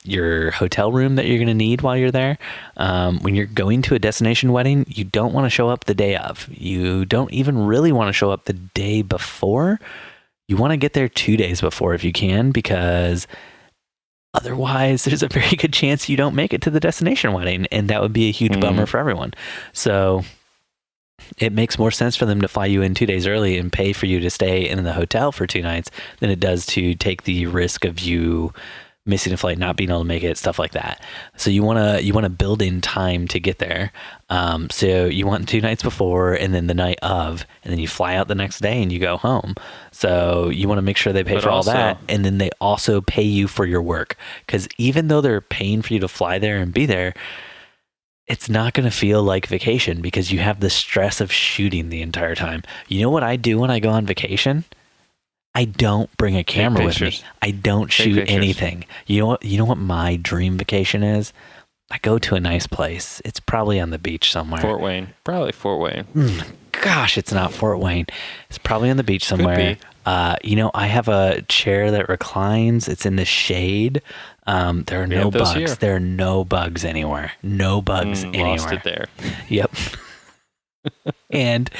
your hotel room that you're going to need while you're there. When you're going to a destination wedding, you don't want to show up the day of. You don't even really want to show up the day before. You want to get there 2 days before if you can, because otherwise there's a very good chance you don't make it to the destination wedding, and that would be a huge bummer for everyone. So it makes more sense for them to fly you in 2 days early and pay for you to stay in the hotel for 2 nights than it does to take the risk of you missing a flight, not being able to make it, stuff like that. So you want to build in time to get there. So you want 2 nights before and then the night of, and then you fly out the next day and you go home. So you want to make sure they pay for all that, and then they also pay you for your work, because even though they're paying for you to fly there and be there, it's not going to feel like vacation because you have the stress of shooting the entire time. You know what I do when I go on vacation? I don't bring a camera with me. I don't shoot anything. You know what my dream vacation is? I go to a nice place. It's probably on the beach somewhere. Fort Wayne. Probably Fort Wayne. Gosh, it's not Fort Wayne. It's probably on the beach somewhere. I have a chair that reclines. It's in the shade. There are no bugs. Here. There are no bugs anywhere. No bugs anywhere. Lost it there. Yep. and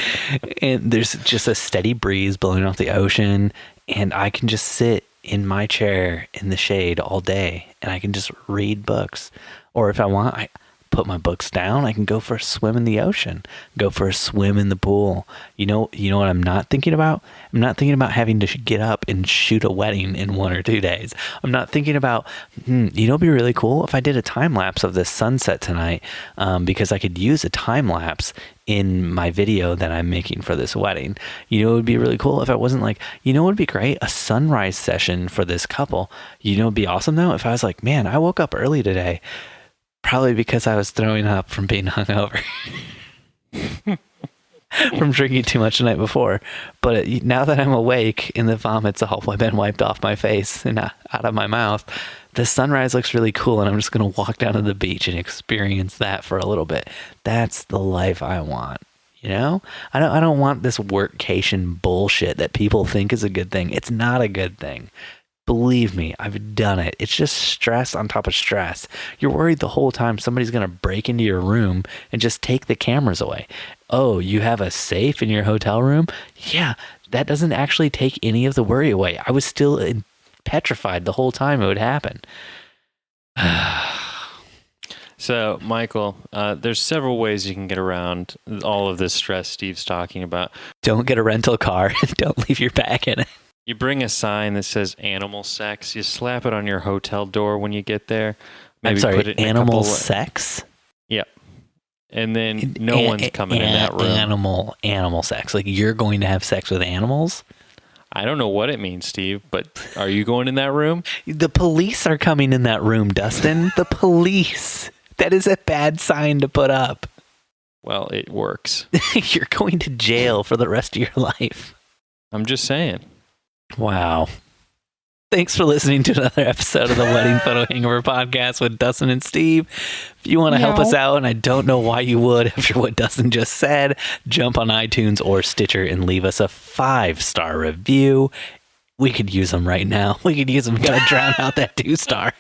there's just a steady breeze blowing off the ocean, and I can just sit in my chair in the shade all day, and I can just read books. Or if I want, I put my books down. I can go for a swim in the ocean, go for a swim in the pool. You know what I'm not thinking about? I'm not thinking about having to get up and shoot a wedding in 1 or 2 days. I'm not thinking about, it'd be really cool if I did a time lapse of this sunset tonight, because I could use a time lapse in my video that I'm making for this wedding. It would be really cool if I wasn't like, what would be great? A sunrise session for this couple. It'd be awesome though if I was like, man, I woke up early today. Probably because I was throwing up from being hungover. From drinking too much the night before. But now that I'm awake and the vomit's all been wiped off my face and out of my mouth, the sunrise looks really cool, and I'm just going to walk down to the beach and experience that for a little bit. That's the life I want. I don't want this workcation bullshit that people think is a good thing. It's not a good thing. Believe me, I've done it. It's just stress on top of stress. You're worried the whole time somebody's going to break into your room and just take the cameras away. Oh, you have a safe in your hotel room? Yeah, that doesn't actually take any of the worry away. I was still petrified the whole time it would happen. So, Michael, there's several ways you can get around all of this stress Steve's talking about. Don't get a rental car. Don't leave your bag in it. You bring a sign that says animal sex. You slap it on your hotel door when you get there. Maybe I'm sorry, put it in animal sex? Yeah. And then no one's coming in that room. Animal sex. Like you're going to have sex with animals? I don't know what it means, Steve, but are you going in that room? The police are coming in that room, Dustin. The police. That is a bad sign to put up. well, it works. You're going to jail for the rest of your life. I'm just saying. Wow. Thanks for listening to another episode of the Wedding Photo Hangover podcast with Dustin and Steve. If you want to help us out, and I don't know why you would after what Dustin just said, jump on iTunes or Stitcher and leave us a 5-star review. We could use them right now. We could use them. We got to drown out that 2-star.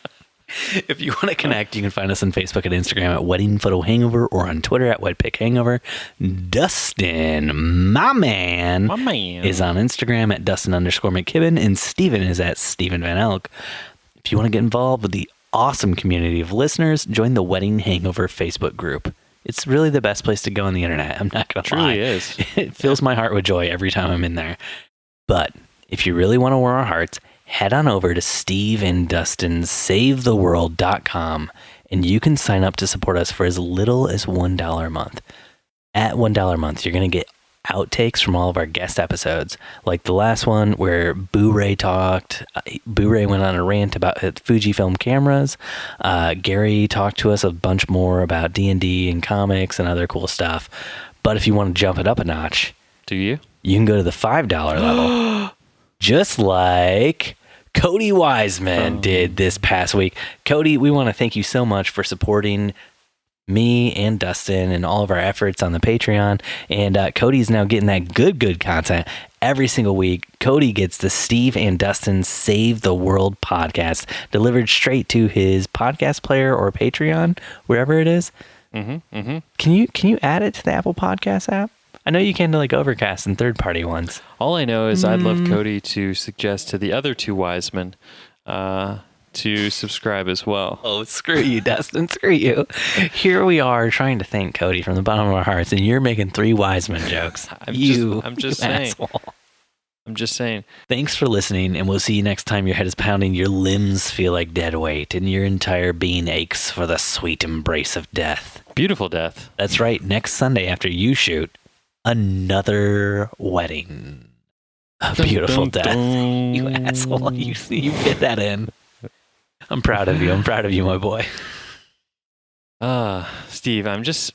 If you want to connect, you can find us on Facebook and Instagram at Wedding Photo Hangover or on Twitter at WedPic Hangover. Dustin, my man, is on Instagram at Dustin_McKibben, and Steven is at Steven Van Elk. If you want to get involved with the awesome community of listeners, join the Wedding Hangover Facebook group. It's really the best place to go on the internet. I'm not going to lie. It truly is. It fills my heart with joy every time I'm in there. But if you really want to warm our hearts, head on over to Steve and Dustin's SaveTheWorld.com, and you can sign up to support us for as little as $1 a month. At $1 a month, you're going to get outtakes from all of our guest episodes, like the last one where Boo-Ray talked. Boo-Ray went on a rant about Fujifilm cameras. Gary talked to us a bunch more about D&D and comics and other cool stuff. But if you want to jump it up a notch, Do you? You can go to the $5 level. Just like Cody Wiseman did this past week. Cody, we want to thank you so much for supporting me and Dustin and all of our efforts on the Patreon. And Cody's now getting that good content every single week. Cody gets the Steve and Dustin Save the World podcast delivered straight to his podcast player or Patreon, wherever it is. Can you add it to the Apple Podcast app? I know you can to like Overcast and third-party ones. All I know is I'd love Cody to suggest to the other two Wisemen to subscribe as well. Oh, screw you, Dustin. Screw you. Here we are trying to thank Cody from the bottom of our hearts, and you're making 3 Wiseman jokes. I'm just saying. Asshole. I'm just saying. Thanks for listening, and we'll see you next time your head is pounding, your limbs feel like dead weight, and your entire being aches for the sweet embrace of death. Beautiful death. That's right. Next Sunday after you shoot, another wedding. A beautiful death. You asshole. You fit that in. I'm proud of you. I'm proud of you, my boy. Steve, I'm just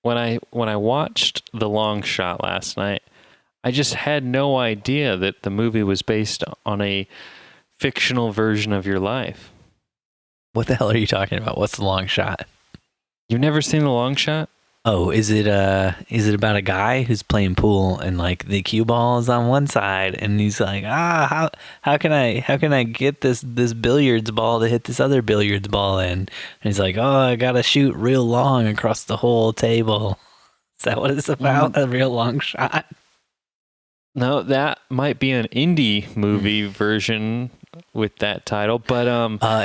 when I watched The Long Shot last night, I just had no idea that the movie was based on a fictional version of your life. What the hell are you talking about? What's The Long Shot? You've never seen The Long Shot? Oh, is it about a guy who's playing pool and like the cue ball is on one side and he's like, how can I get this billiards ball to hit this other billiards ball in? And he's like, oh, I gotta shoot real long across the whole table. Is that what it's about? A real long shot? No, that might be an indie movie version with that title, but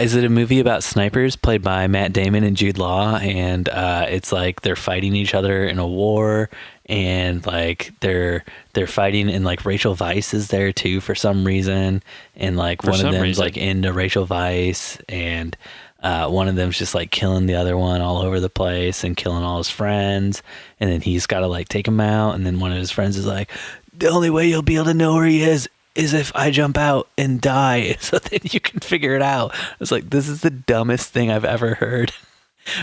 is it a movie about snipers played by Matt Damon and Jude Law, and it's like they're fighting each other in a war, and like they're fighting, and like Rachel Weisz is there too for some reason, and like one of them's like into Rachel Weisz, and one of them's just like killing the other one all over the place and killing all his friends, and then he's got to like take him out, and then one of his friends is like, the only way you'll be able to know where he is if I jump out and die, so then you can figure it out. It's like, this is the dumbest thing I've ever heard.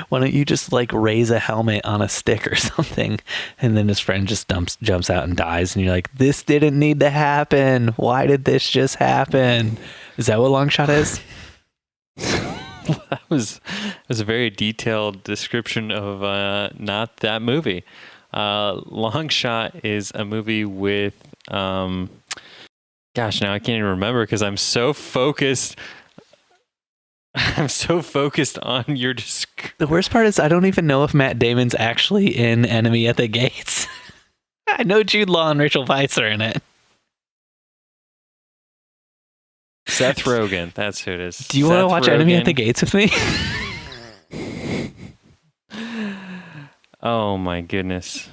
Why don't you just like raise a helmet on a stick or something? And then his friend just jumps out and dies, and you're like, this didn't need to happen. Why did this just happen? Is that what Long Shot is? That was a very detailed description of not that movie. Long Shot is a movie with gosh, now I can't even remember because I'm so focused. I'm so focused on your The worst part is I don't even know if Matt Damon's actually in Enemy at the Gates. I know Jude Law and Rachel Weisz are in it. Seth Rogen, that's who it is. Do you want to watch Enemy at the Gates with me? Oh my goodness.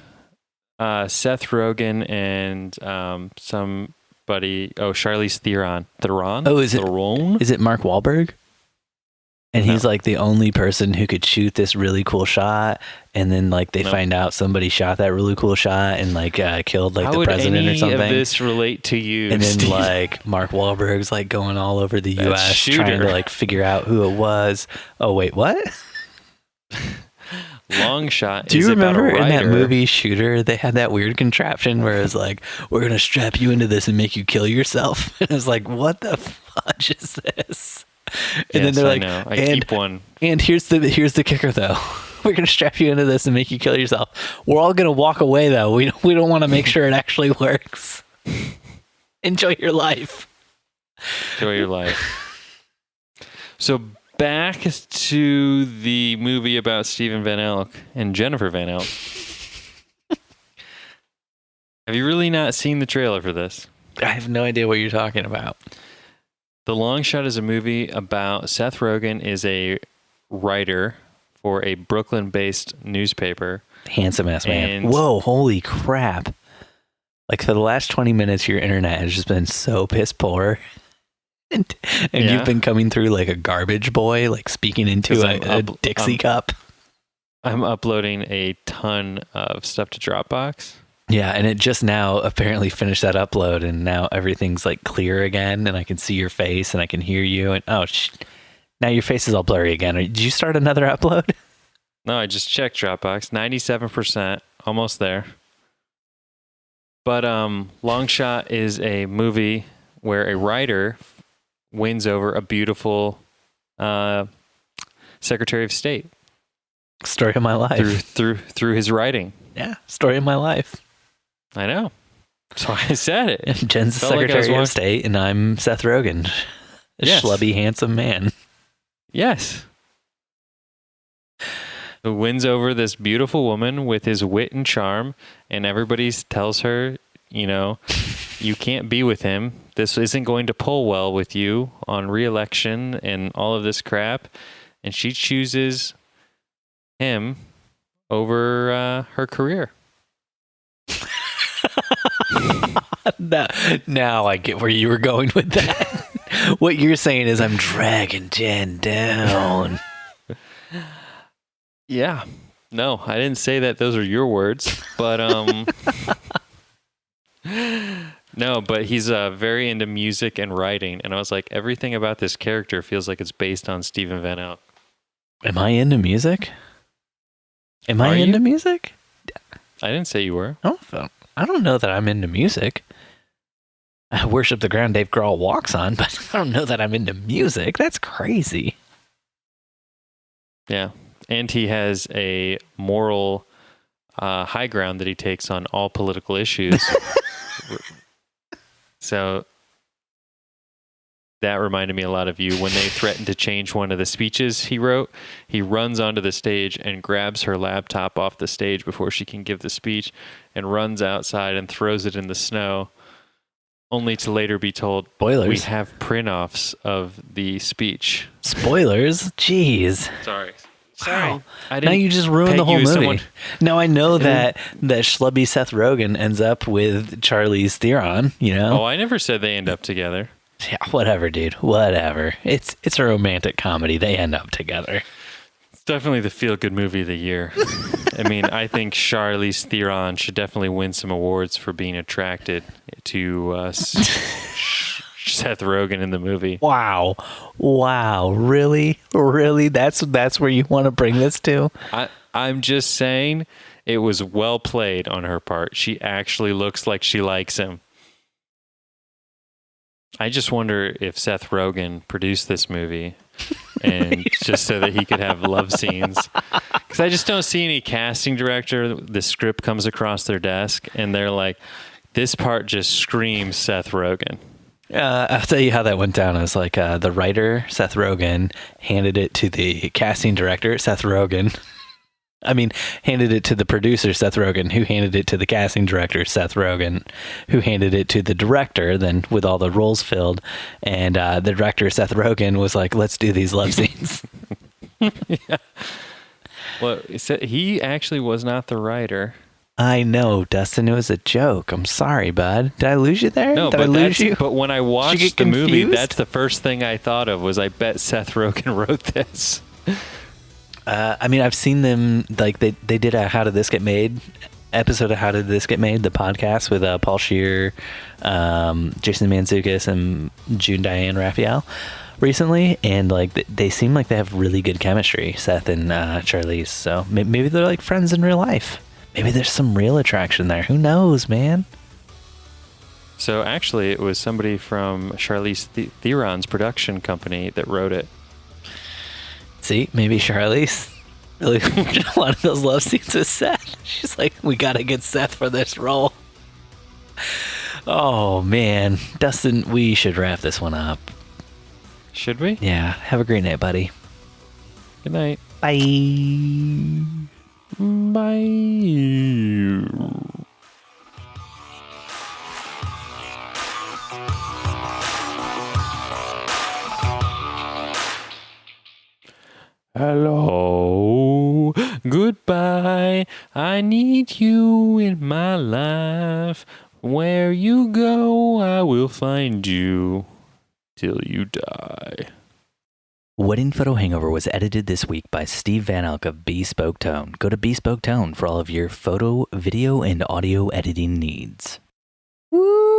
Seth Rogen and somebody. Oh, Charlize Theron. Oh, is it Mark Wahlberg? And he's like the only person who could shoot this really cool shot, and then like they find out somebody shot that really cool shot and like killed like the president or something. How would any of this relate to you? And then Steve? like Mark Wahlberg's like going all over the U.S. trying to like figure out who it was. Oh wait, what? Long Shot Do is you about a remember in that writer. movie Shooter, they had that weird contraption where it's like, we're going to strap you into this and make you kill yourself? And it's like, what the fudge is this? And then Yes, they're I like, know. I and, keep one. and here's the kicker though. We're going to strap you into this and make you kill yourself. We're all going to walk away though. We don't want to make sure it actually works. Enjoy your life. Enjoy your life. So back to the movie about Stephen Van Elk and Jennifer Van Elk. Have you really not seen the trailer for this? I have no idea what you're talking about. The Long Shot is a movie about Seth Rogen is a writer for a Brooklyn-based newspaper. Handsome ass man. And- Whoa, holy crap. Like for the last 20 minutes, your internet has just been so piss poor. And Yeah. you've been coming through like a garbage boy, like speaking into 'Cause a Dixie cup. I'm uploading a ton of stuff to Dropbox. Yeah, and it just now apparently finished that upload, and now everything's like clear again, and I can see your face, and I can hear you, and now your face is all blurry again. Did you start another upload? No, I just checked Dropbox. 97%, almost there. But Long Shot is a movie where a writer wins over a beautiful Secretary of State Story of my life. through his writing. Yeah, story of my life. I know. That's why I said it. Jen's the Felt like I was Secretary of watching- State, and I'm Seth Rogen, a Yes. schlubby, handsome man. Yes. Who wins over this beautiful woman with his wit and charm, and everybody tells her, you can't be with him. This isn't going to pull well with you on re-election and all of this crap. And she chooses him over her career. Now I get where you were going with that. What you're saying is I'm dragging Jen down. Yeah. No, I didn't say that. Those are your words. But, no, but he's very into music and writing. And I was like, everything about this character feels like it's based on Stephen Van Elk. Am I into music? Am I Are you? into music? I didn't say you were. I don't know that I'm into music. I worship the ground Dave Grohl walks on, but I don't know that I'm into music. That's crazy. Yeah. And he has a moral high ground that he takes on all political issues. So that reminded me a lot of you. When they threatened to change one of the speeches he wrote, he runs onto the stage and grabs her laptop off the stage before she can give the speech and runs outside and throws it in the snow, only to later be told, Spoilers. we have print-offs of the speech. Spoilers? Jeez. Sorry. Wow. I Now you just ruined peg the whole you as movie. someone- Now I know that schlubby Seth Rogen ends up with Charlize Theron, Oh, I never said they end up together. Yeah, whatever, dude. Whatever. It's a romantic comedy. They end up together. It's definitely the feel-good movie of the year. I mean, I think Charlize Theron should definitely win some awards for being attracted to Seth Rogen in the movie. Wow. Really? That's where you want to bring this to? I'm just saying it was well played on her part. She actually looks like she likes him. I just wonder if Seth Rogen produced this movie and just so that he could have love scenes. Because I just don't see any casting director. The script comes across their desk and they're like, this part just screams Seth Rogen. I'll tell you how that went down. It was like the writer, Seth Rogen, handed it to the casting director, Seth Rogen. Handed it to the producer, Seth Rogen, who handed it to the casting director, Seth Rogen, who handed it to the director, then with all the roles filled. And the director, Seth Rogen, was like, let's do these love scenes. Yeah. Well, he actually was not the writer. I know, Dustin, it was a joke. I'm sorry, bud. Did I lose you there? No, Did but I lose you? But when I get watched the movie, confused? that's the first thing I thought of was I bet Seth Rogen wrote this. I've seen them, like, they did a How Did This Get Made episode of How Did This Get Made, the podcast with Paul Scheer, Jason Mantzoukas, and June Diane Raphael. recently, and like they seem like they have really good chemistry, Seth and Charlize. So maybe they're like friends in real life. Maybe there's some real attraction there. Who knows, man? So actually, it was somebody from Charlize Theron's production company that wrote it. See, maybe Charlize really wanted those love scenes with Seth. She's like, we gotta get Seth for this role. Oh man, Dustin, we should wrap this one up. Should we? Yeah, have a great night, buddy. Good night. Bye. Bye. Hello, goodbye. I need you in my life. Where you go, I will find you till you die. Wedding Photo Hangover was edited this week by Steve Van Elk of Bespoke Tone. Go to Bespoke Tone for all of your photo, video, and audio editing needs. Woo!